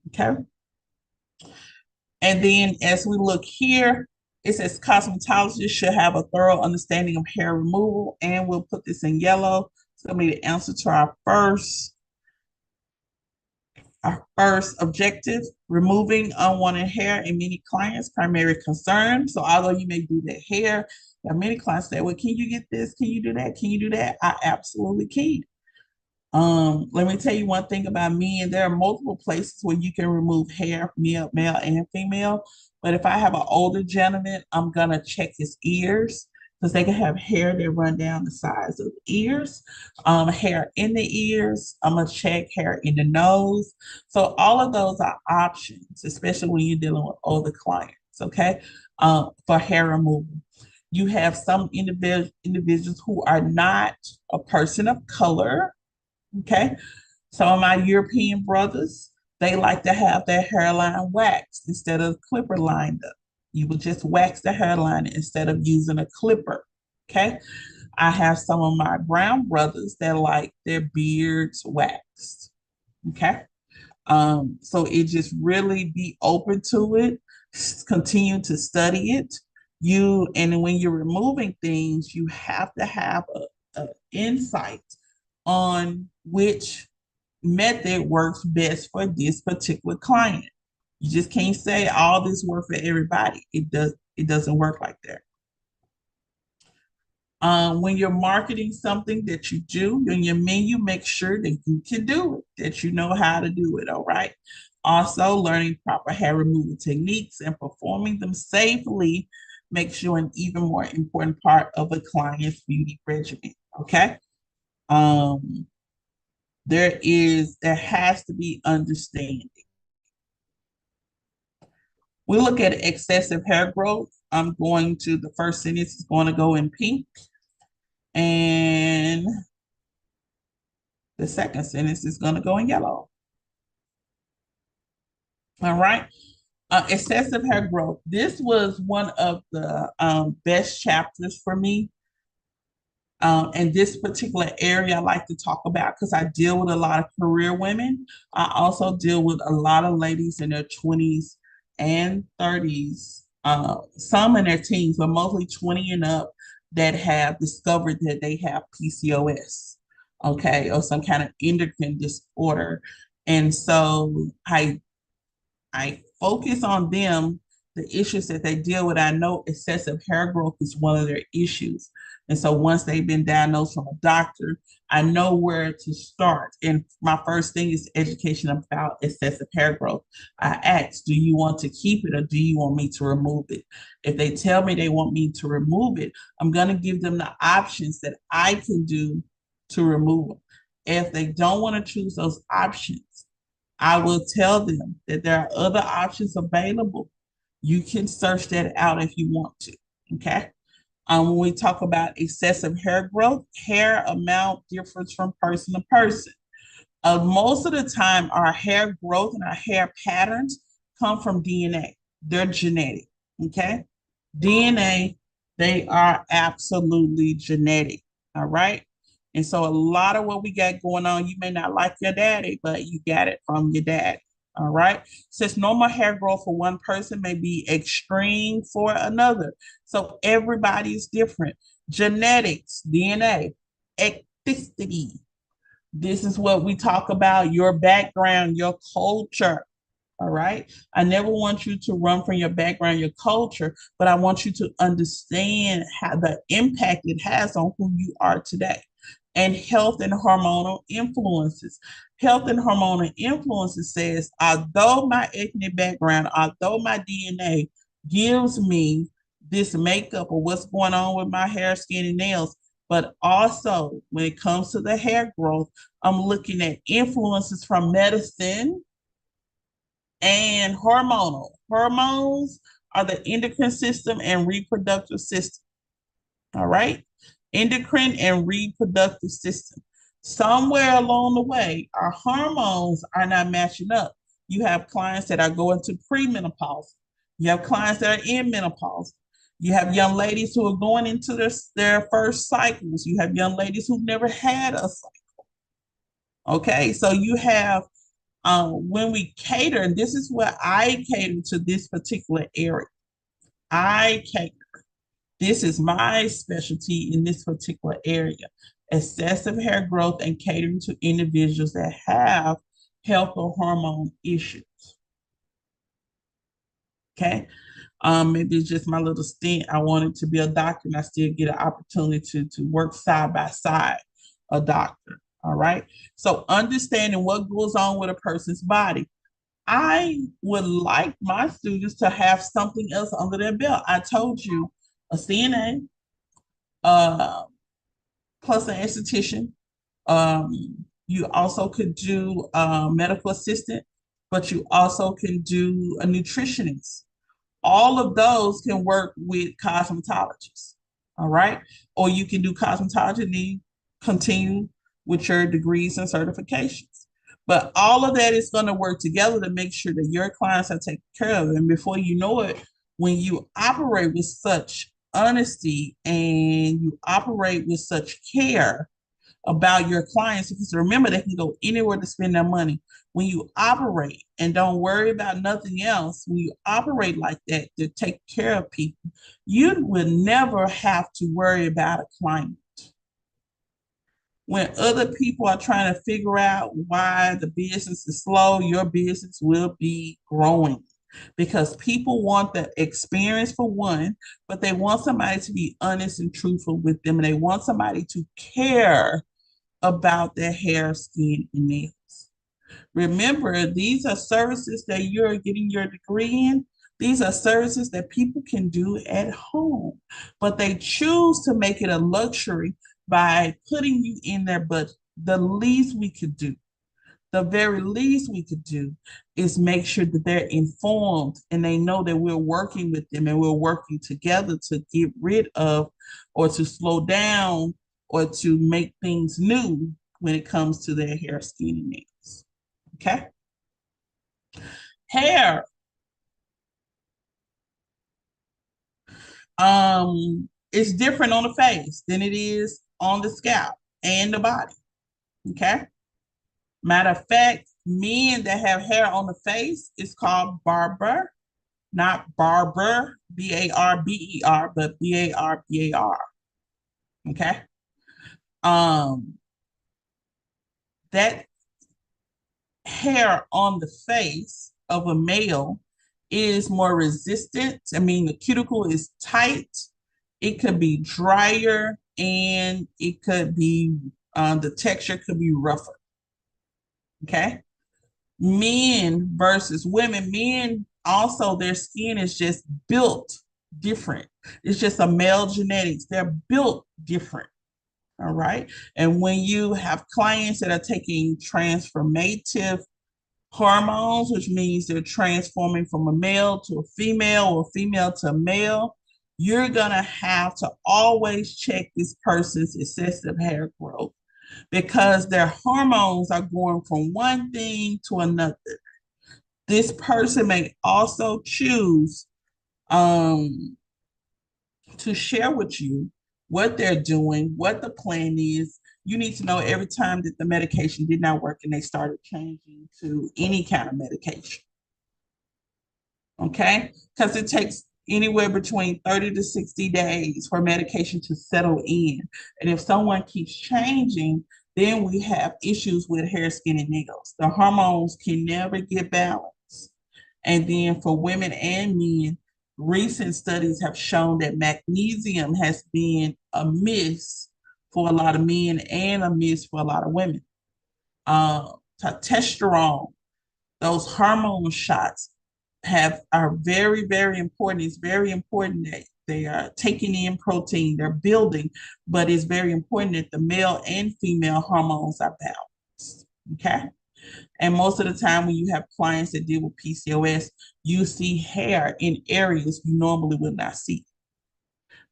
Okay. And then as we look here, it says cosmetologists should have a thorough understanding of hair removal, and we'll put this in yellow. It's going to be the answer to our first objective: removing unwanted hair in many clients' primary concern. So although you may do their hair, there are many clients say, well, can you get this? Can you do that? Can you do that? I absolutely can. Let me tell you one thing about men. There are multiple places where you can remove hair, male and female. But if I have an older gentleman, I'm gonna check his ears, because they can have hair that run down the sides of the ears, hair in the ears. I'm gonna check hair in the nose. So all of those are options, especially when you're dealing with older clients. Okay, for hair removal. You have some individuals who are not a person of color. Okay. Some of my European brothers, they like to have their hairline waxed instead of clipper lined up. You would just wax the hairline instead of using a clipper. Okay. I have some of my brown brothers that like their beards waxed. Okay. So it just really be open to it, continue to study it. And when you're removing things, you have to have a insight on which method works best for this particular client. You just can't say all this work for everybody. It doesn't work like that. When you're marketing something that you do in your menu, make sure that you can do it, that you know how to do it. All right. Also, learning proper hair removal techniques and performing them safely makes you an even more important part of a client's beauty regimen. Okay. Um, there has to be understanding. We look at excessive hair growth. I'm going to, the first sentence is going to go in pink, and the second sentence is going to go in yellow. All right. Excessive hair growth. This was one of the best chapters for me. And this particular area I like to talk about because I deal with a lot of career women. I also deal with a lot of ladies in their 20s and 30s, some in their teens, but mostly 20 and up, that have discovered that they have PCOS, okay, or some kind of endocrine disorder. And so I focus on them, the issues that they deal with. I know excessive hair growth is one of their issues. And so once they've been diagnosed from a doctor, I know where to start. And my first thing is education about excessive hair growth. I ask, do you want to keep it or do you want me to remove it? If they tell me they want me to remove it, I'm going to give them the options that I can do to remove them. If they don't want to choose those options, I will tell them that there are other options available. You can search that out if you want to. Okay. When we talk about excessive hair growth, hair amount differs from person to person. Most of the time, our hair growth and our hair patterns come from DNA. They're genetic. Okay. DNA, they are absolutely genetic. All right. And so a lot of what we got going on, you may not like your daddy, but you got it from your dad. All right. Since normal hair growth for one person may be extreme for another. So everybody's different. Genetics, DNA, ethnicity. This is what we talk about, your background, your culture. All right. I never want you to run from your background, your culture, but I want you to understand how the impact it has on who you are today. And health and hormonal influences. Health and hormonal influences says, although my ethnic background, although my DNA gives me this makeup or what's going on with my hair, skin, and nails, but also when it comes to the hair growth, I'm looking at influences from medicine and hormonal. Hormones are the endocrine system and reproductive system. All right. Endocrine and reproductive system. Somewhere along the way, our hormones are not matching up. You have clients that are going to premenopause. You have clients that are in menopause. You have young ladies who are going into their first cycles. You have young ladies who've never had a cycle. Okay, so you have when we cater, and this is what I cater to this particular area. I cater. This is my specialty in this particular area. Excessive hair growth and catering to individuals that have health or hormone issues. Okay. Maybe it's just my little stint. I wanted to be a doctor and I still get an opportunity to work side by side a doctor. All right. So understanding what goes on with a person's body. I would like my students to have something else under their belt. I told you a CNA, uh, plus an esthetician. You also could do a medical assistant, but you also can do a nutritionist. All of those can work with cosmetologists. All right. Or you can do cosmetology and then continue with your degrees and certifications. But all of that is going to work together to make sure that your clients are taken care of. And before you know it, when you operate with such honesty and you operate with such care about your clients, because remember, they can go anywhere to spend their money. When you operate and don't worry about nothing else, when you operate like that to take care of people, you will never have to worry about a client. When other people are trying to figure out why the business is slow, your business will be growing because people want the experience for one, but they want somebody to be honest and truthful with them, and they want somebody to care about their hair, skin, and nails. Remember, these are services that you're getting your degree in. These are services that people can do at home, but they choose to make it a luxury by putting you in their budget. The least we could do, the very least we could do is make sure that they're informed and they know that we're working with them and we're working together to get rid of or to slow down or to make things new when it comes to their hair, skin, and nails. Okay. Hair. It's different on the face than it is on the scalp and the body. Okay. Matter of fact, men that have hair on the face is called barber, not barber, Barber, but Barbar. Okay. Um, that hair on the face of a male is more resistant. I mean, the cuticle is tight. It could be drier and it could be, the texture could be rougher. Okay. Men versus women, men also, their skin is just built different. It's just a male genetics. They're built different. All right. And when you have clients that are taking transformative hormones, which means they're transforming from a male to a female or female to a male, you're going to have to always check this person's excessive hair growth because their hormones are going from one thing to another. This person may also choose um, to share with you what they're doing, what the plan is. You need to know every time that the medication did not work and they started changing to any kind of medication. Okay? Because it takes anywhere between 30 to 60 days for medication to settle in. And if someone keeps changing, then we have issues with hair, skin, and nails. The hormones can never get balanced. And then for women and men, recent studies have shown that magnesium has been a miss for a lot of men and a miss for a lot of women. Testosterone, those hormone shots are very, very important. It's very important that they are taking in protein, they're building, but it's very important that the male and female hormones are balanced. Okay. And most of the time, when you have clients that deal with PCOS, you see hair in areas you normally would not see.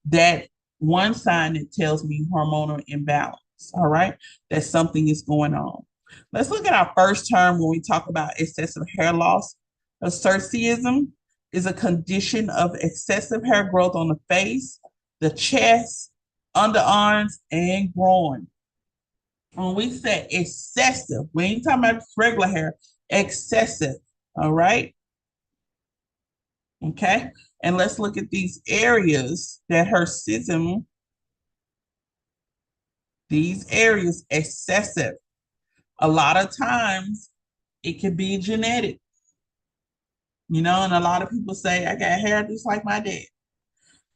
That one sign that tells me hormonal imbalance. All right. That something is going on. Let's look at our first term when we talk about excessive hair loss. Hirsutism is a condition of excessive hair growth on the face, the chest, underarms, and groin. When we say excessive, we ain't talking about regular hair, excessive. All right. Okay. And let's look at these areas that hirsutism, these areas, excessive. A lot of times it can be genetic, and a lot of people say, I got hair just like my dad.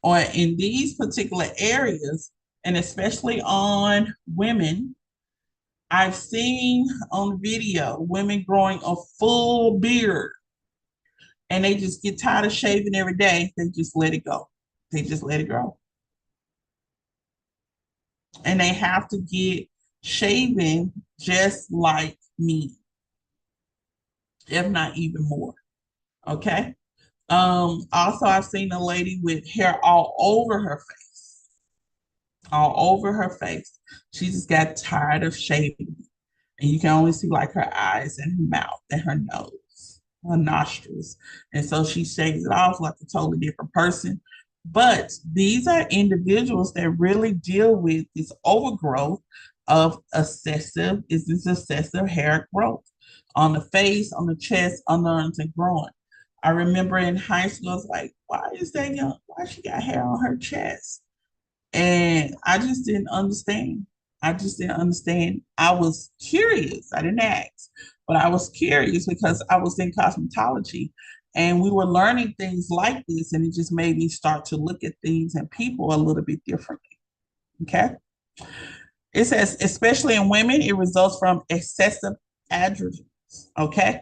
Or in these particular areas, and especially on women, I've seen on video women growing a full beard and they just get tired of shaving every day. They just let it go. They just let it grow. And they have to get shaving just like me, if not even more. Okay. Also, I've seen a lady with hair all over her face, all over her face. She just got tired of shaving. And you can only see like her eyes and her mouth and her nose, her nostrils. And so she shakes it off like a totally different person. But these are individuals that really deal with this overgrowth of excessive hair growth on the face, on the chest, underarms, and groin. I remember in high school, I was like, why is that young? Why she got hair on her chest? And I just didn't understand. I just didn't understand. I was curious. I didn't ask, but I was curious because I was in cosmetology and we were learning things like this. And it just made me start to look at things and people a little bit differently. Okay. It says, especially in women, it results from excessive androgens. Okay.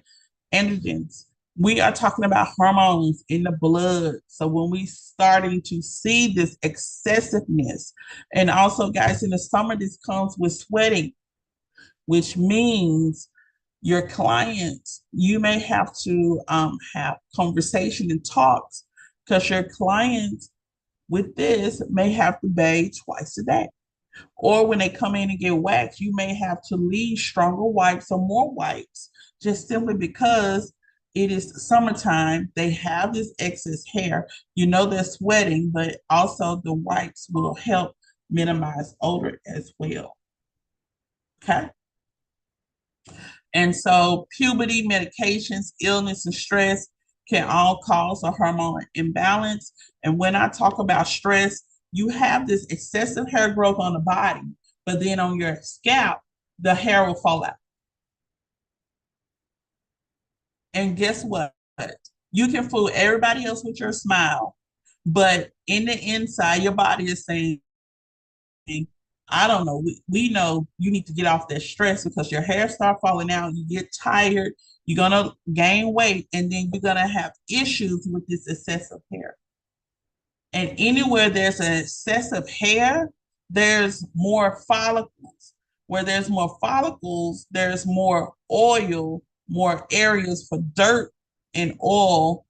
Androgens. We are talking about hormones in the blood. So when we starting to see this excessiveness, and also guys, in the summer, this comes with sweating, which means your clients, you may have to have conversation and talks because your clients with this may have to bathe twice a day. Or when they come in and get waxed, you may have to leave stronger wipes or more wipes just simply because it is summertime. They have this excess hair. They're sweating, but also the wipes will help minimize odor as well. Okay. And so puberty, medications, illness, and stress can all cause a hormone imbalance. And when I talk about stress, you have this excessive hair growth on the body, but then on your scalp, the hair will fall out. And guess what? You can fool everybody else with your smile, but in the inside, your body is saying, I don't know. We know you need to get off that stress because your hair start falling out. You get tired. You're going to gain weight, and then you're going to have issues with this excessive hair. And anywhere there's an excessive hair, there's more follicles. Where there's more follicles, there's more oil, more areas for dirt and oil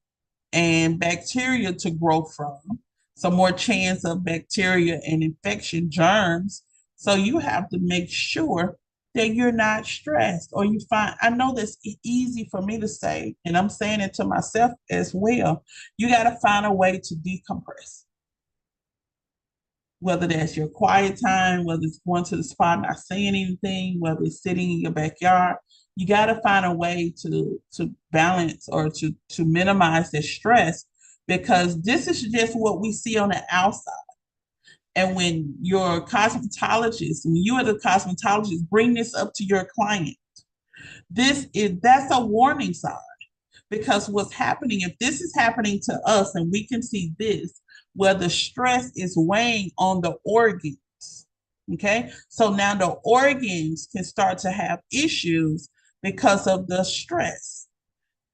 and bacteria to grow from. So more chance of bacteria and infection germs. So you have to make sure that you're not stressed or you find, I know that's easy for me to say, and I'm saying it to myself as well. You got to find a way to decompress, whether that's your quiet time, whether it's going to the spa, not saying anything, whether it's sitting in your backyard. You got to find a way to balance or to minimize the stress, because this is just what we see on the outside. And when your cosmetologist, when you as a cosmetologist bring this up to your client, that's a warning sign, because what's happening, if this is happening to us and we can see this, where the stress is weighing on the organs, okay? So now the organs can start to have issues because of the stress.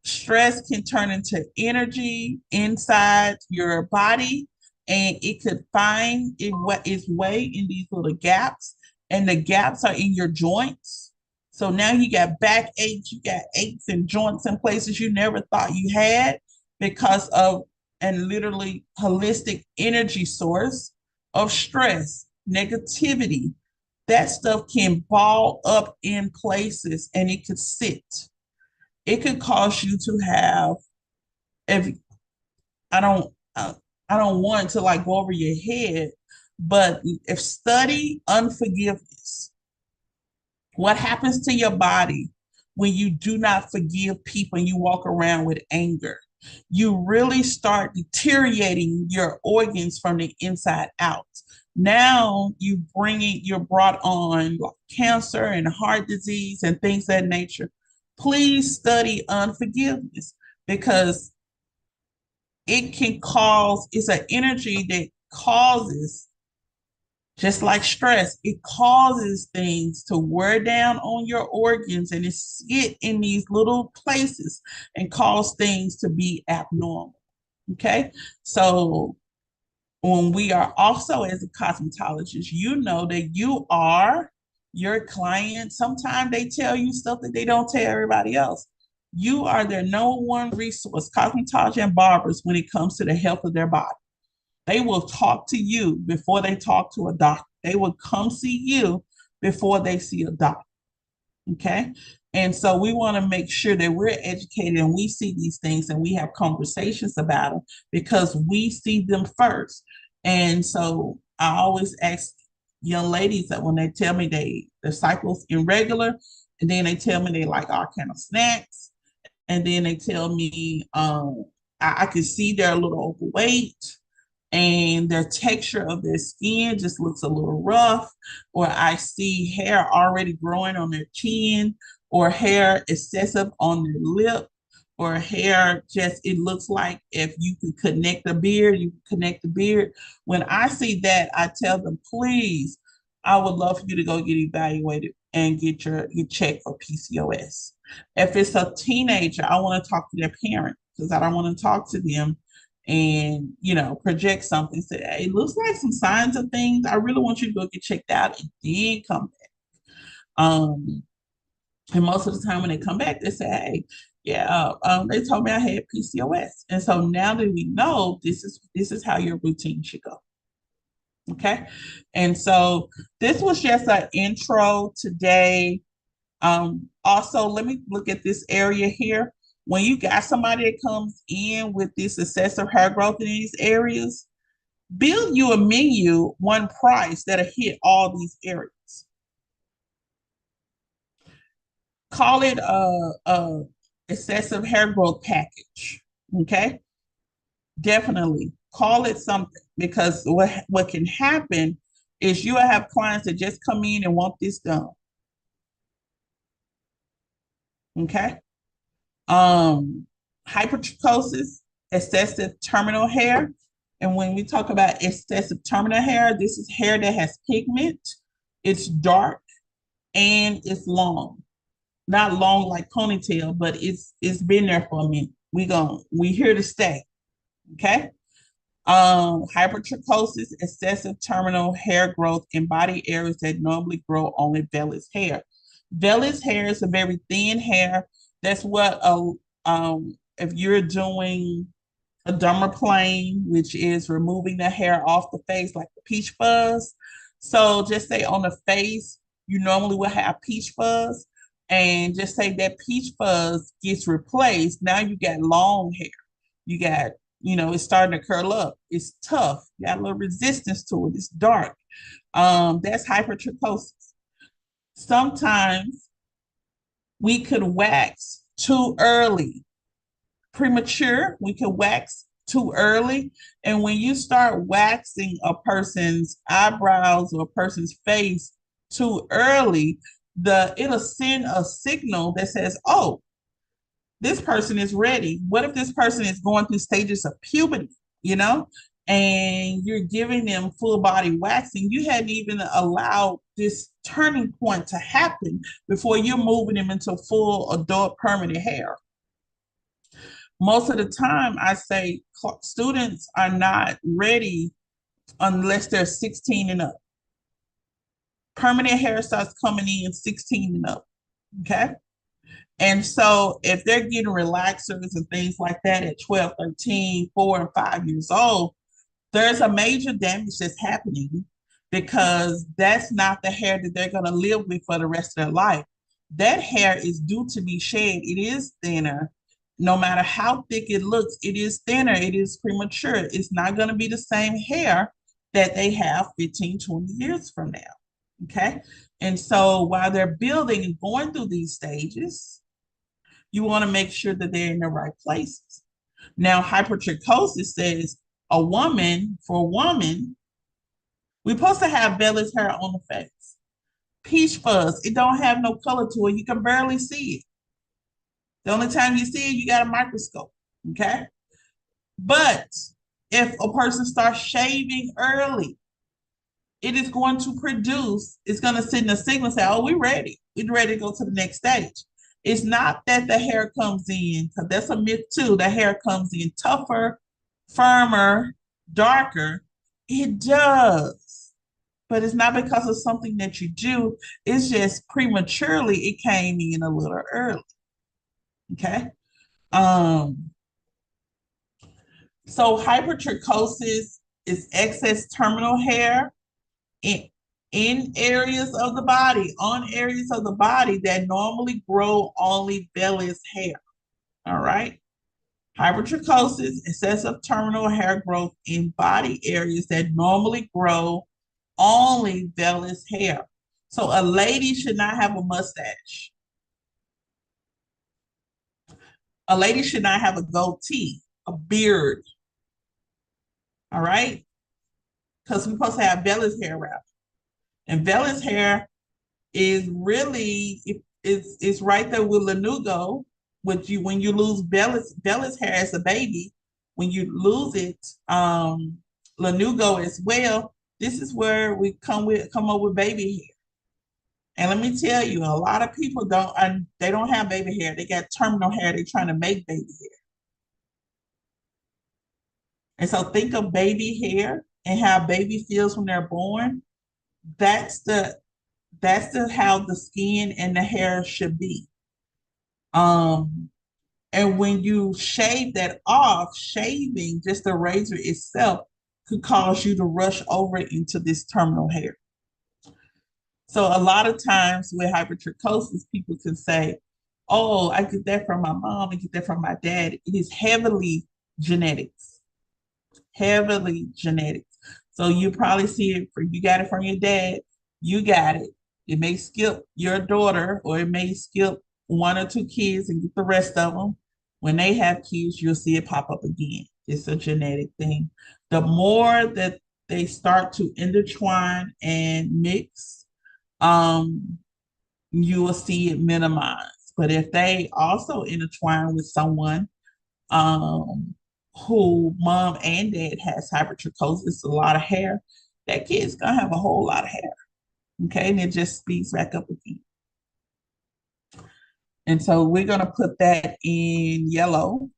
Stress can turn into energy inside your body, and it could find its way in these little gaps, and the gaps are in your joints. So now you got back aches, you got aches and joints in places you never thought you had because of and literally holistic energy source of stress, negativity. That stuff can ball up in places and it could sit. It could cause you to have, if I don't I don't want to like go over your head, but if study unforgiveness, what happens to your body when you do not forgive people and you walk around with anger? You really start deteriorating your organs from the inside out. Now you're brought on like cancer and heart disease and things of that nature. Please study unforgiveness, because it's an energy that causes, just like stress, it causes things to wear down on your organs and it sit in these little places and cause things to be abnormal. Okay. So when we are also as a cosmetologist, you know that you are your client. Sometimes they tell you stuff that they don't tell everybody else. You are their number one resource, cosmetology and barbers, when it comes to the health of their body. They will talk to you before they talk to a doctor. They will come see you before they see a doctor. Okay. And so we want to make sure that we're educated and we see these things and we have conversations about them because we see them first. And so I always ask young ladies that when they tell me their cycles irregular, and then they tell me they like all kind of snacks, and then they tell me I can see they're a little overweight and their texture of their skin just looks a little rough, or I see hair already growing on their chin, or hair excessive on their lip, or hair just, it looks like if you could connect the beard, you can connect the beard. When I see that, I tell them, please, I would love for you to go get evaluated and get your check for PCOS. If it's a teenager, I want to talk to their parent because I don't want to talk to them and project something, say, hey, it looks like some signs of things, I really want you to go get checked out and then come back. And most of the time when they come back, they say, hey, yeah, they told me I had PCOS. And so now that we know, this is how your routine should go. Okay. And so this was just an intro today. Also, let me look at this area here. When you got somebody that comes in with this excessive hair growth in these areas, build you a menu, one price that'll hit all these areas. Call it a excessive hair growth package. Okay, definitely call it something, because what can happen is you will have clients that just come in and want this done. Okay. Hypertrichosis, excessive terminal hair. And when we talk about excessive terminal hair, this is hair that has pigment, it's dark, and it's long. Not long like ponytail, but it's been there for a minute. We here to stay. Okay. Hypertrichosis, excessive terminal hair growth in body areas that normally grow only vellus hair. Vellus hair is a very thin hair. That's what if you're doing a dermaplane, which is removing the hair off the face like the peach fuzz. So just say on the face, you normally will have peach fuzz, and just say that peach fuzz gets replaced. Now you got long hair. You got, it's starting to curl up. It's tough. You got a little resistance to it. It's dark. That's hypertrichosis. Sometimes we could wax too early. Premature, we can wax too early. And when you start waxing a person's eyebrows or a person's face too early, it'll send a signal that says, oh, this person is ready. What if this person is going through stages of puberty, you know? And you're giving them full body waxing. You hadn't even allowed this turning point to happen before you're moving them into full adult permanent hair. Most of the time, I say students are not ready unless they're 16 and up. Permanent hair starts coming in 16 and up. Okay. And so if they're getting relaxers and things like that at 12, 13, 4, and 5 years old, there's a major damage that's happening because that's not the hair that they're going to live with for the rest of their life. That hair is due to be shed. It is thinner. No matter how thick it looks, it is thinner. It is premature. It's not going to be the same hair that they have 15, 20 years from now. Okay. And so while they're building and going through these stages, you want to make sure that they're in the right places. Now, hypertrichosis says for a woman, we're supposed to have vellus hair on the face. Peach fuzz, it don't have no color to it. You can barely see it. The only time you see it, you got a microscope, okay? But if a person starts shaving early, it is going to produce, it's going to send a signal and say, oh, we're ready. We're ready to go to the next stage. It's not that the hair comes in, because that's a myth too. The hair comes in tougher, firmer, darker. It does. But it's not because of something that you do. It's just prematurely it came in a little early. Okay. Um, so hypertrichosis is excess terminal hair in, in areas of the body, on areas of the body that normally grow only vellus hair. All right. Hypertrichosis, excessive terminal hair growth in body areas that normally grow only vellus hair. So a lady should not have a mustache. A lady should not have a goatee, a beard. All right. Because we're supposed to have vellus hair around. And vellus hair is really, it's right there with lanugo. When you lose vellus hair as a baby, when you lose it, lanugo as well. This is where we come up with baby hair. And let me tell you, a lot of people they don't have baby hair. They got terminal hair. They're trying to make baby hair. And so think of baby hair and how baby feels when they're born. That's how the skin and the hair should be. And when you shave that off, shaving just the razor itself could cause you to rush over into this terminal hair. So a lot of times with hypertrichosis, people can say, oh, I get that from my mom, I get that from my dad. It is heavily genetics, heavily genetics. So you probably see it you got it from your dad, you got it. It may skip your daughter or it may skip one or two kids and get the rest of them. When they have kids, you'll see it pop up again. It's a genetic thing. The more that they start to intertwine and mix, you will see it minimize. But if they also intertwine with someone who mom and dad has hypertrichosis, a lot of hair, that kid's gonna have a whole lot of hair. Okay, and it just speeds back up again. And so we're gonna put that in yellow.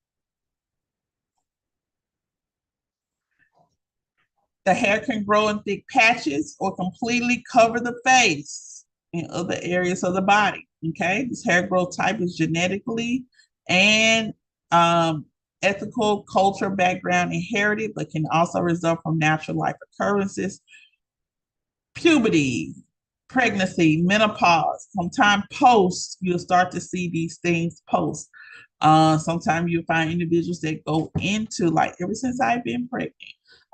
The hair can grow in thick patches or completely cover the face in other areas of the body. Okay, this hair growth type is genetically and ethical, culture, background inherited, but can also result from natural life occurrences, puberty, pregnancy, menopause. Sometime post, you'll start to see these things post. Sometimes you'll find individuals that go into like ever since I've been pregnant,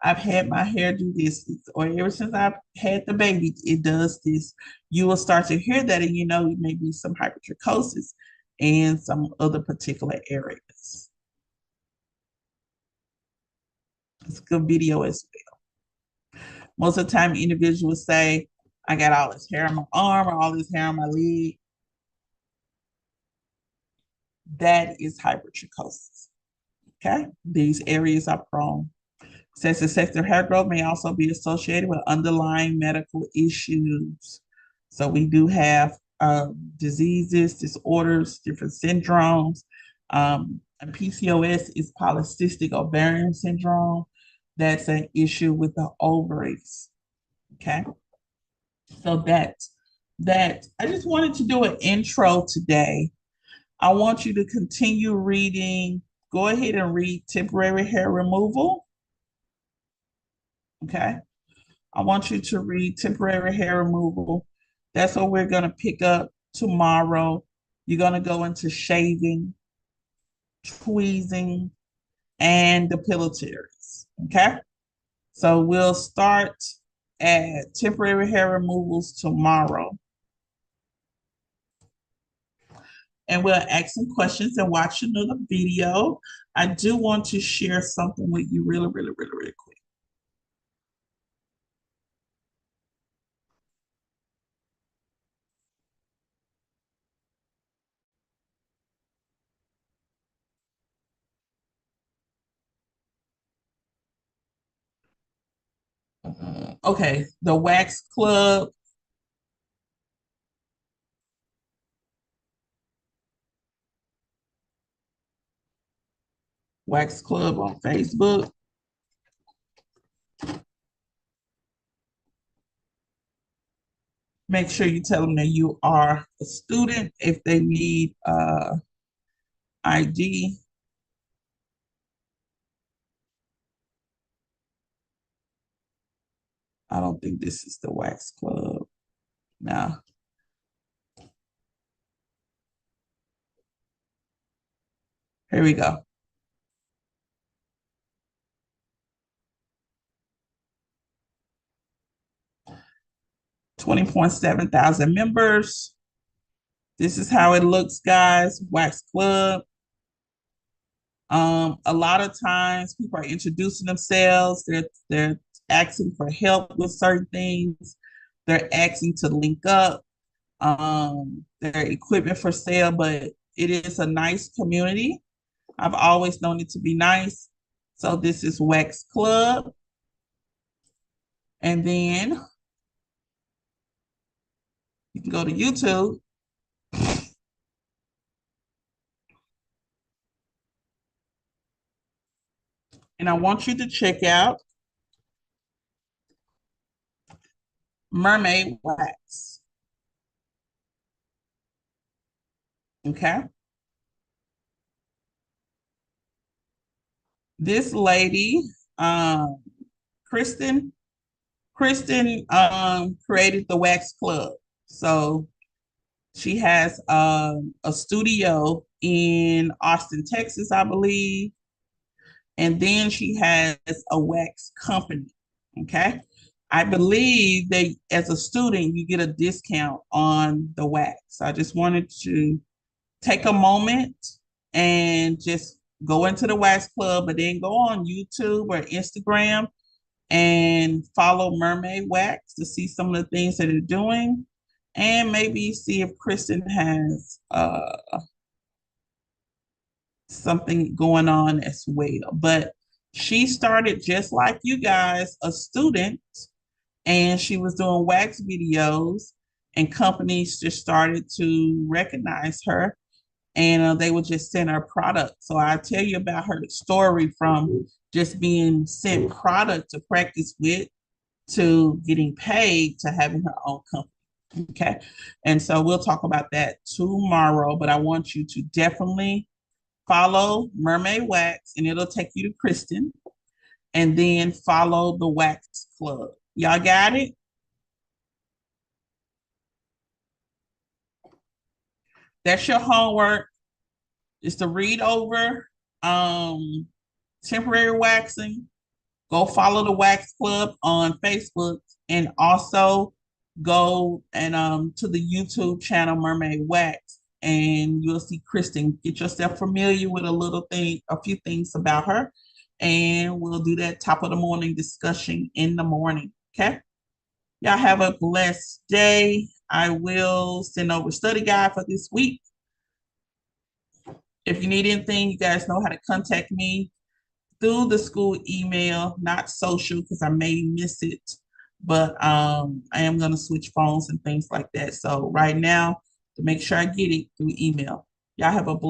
I've had my hair do this, or ever since I've had the baby, it does this. You will start to hear that, and you know, maybe some hypertrichosis and some other particular areas. It's a good video as well. Most of the time, individuals say, I got all this hair on my arm or all this hair on my leg. That is hypertrichosis. Okay, these areas are prone. Says excessive hair growth may also be associated with underlying medical issues. So we do have diseases, disorders, different syndromes. And PCOS is polycystic ovarian syndrome. That's an issue with the ovaries. Okay, so that I just wanted to do an intro today. I want you to continue reading. Go ahead and read temporary hair removal. Okay. I want you to read temporary hair removal. That's what we're going to pick up tomorrow. You're going to go into shaving, tweezing, and depilatories. Okay. So we'll start at temporary hair removals tomorrow. And we'll ask some questions and watch another video. I do want to share something with you really, really, really, really quick. Okay, the Wax Club. Wax Club on Facebook. Make sure you tell them that you are a student. If they need ID, I don't think this is the Wax Club. Now, here we go. 20.7 thousand members. This is how it looks, guys. Wax Club. A lot of times people are introducing themselves. They're asking for help with certain things. They're asking to link up. Their equipment for sale, but it is a nice community. I've always known it to be nice. So this is Wax Club. And then you can go to YouTube. And I want you to check out Mermaid Wax. Okay. This lady, um, Kristen, created the Wax Club. So she has a studio in Austin, Texas, I believe. And then she has a wax company. Okay. I believe that as a student, you get a discount on the wax. I just wanted to take a moment and just go into the Wax Club, but then go on YouTube or Instagram and follow Mermaid Wax to see some of the things that they're doing, and maybe see if Kristen has something going on as well. But she started just like you guys, a student, and she was doing wax videos, and companies just started to recognize her and they would just send her product. So I tell you about her story from just being sent product to practice with to getting paid to having her own company. Okay. And so we'll talk about that tomorrow, but I want you to definitely follow Mermaid Wax and it'll take you to Kristen and then follow the Wax Club. Y'all got it? That's your homework is to read over temporary waxing. Go follow the Wax Club on Facebook and also go and to the YouTube channel Mermaid Wax and you'll see Kristen. Get yourself familiar with a few things about her, and we'll do that top of the morning discussion in the morning. Okay. Y'all have a blessed day. I will send over study guide for this week. If you need anything, you guys know how to contact me through the school email, not social because I may miss it, but I am going to switch phones and things like that. So right now, to make sure I get it through email. Y'all have a blessed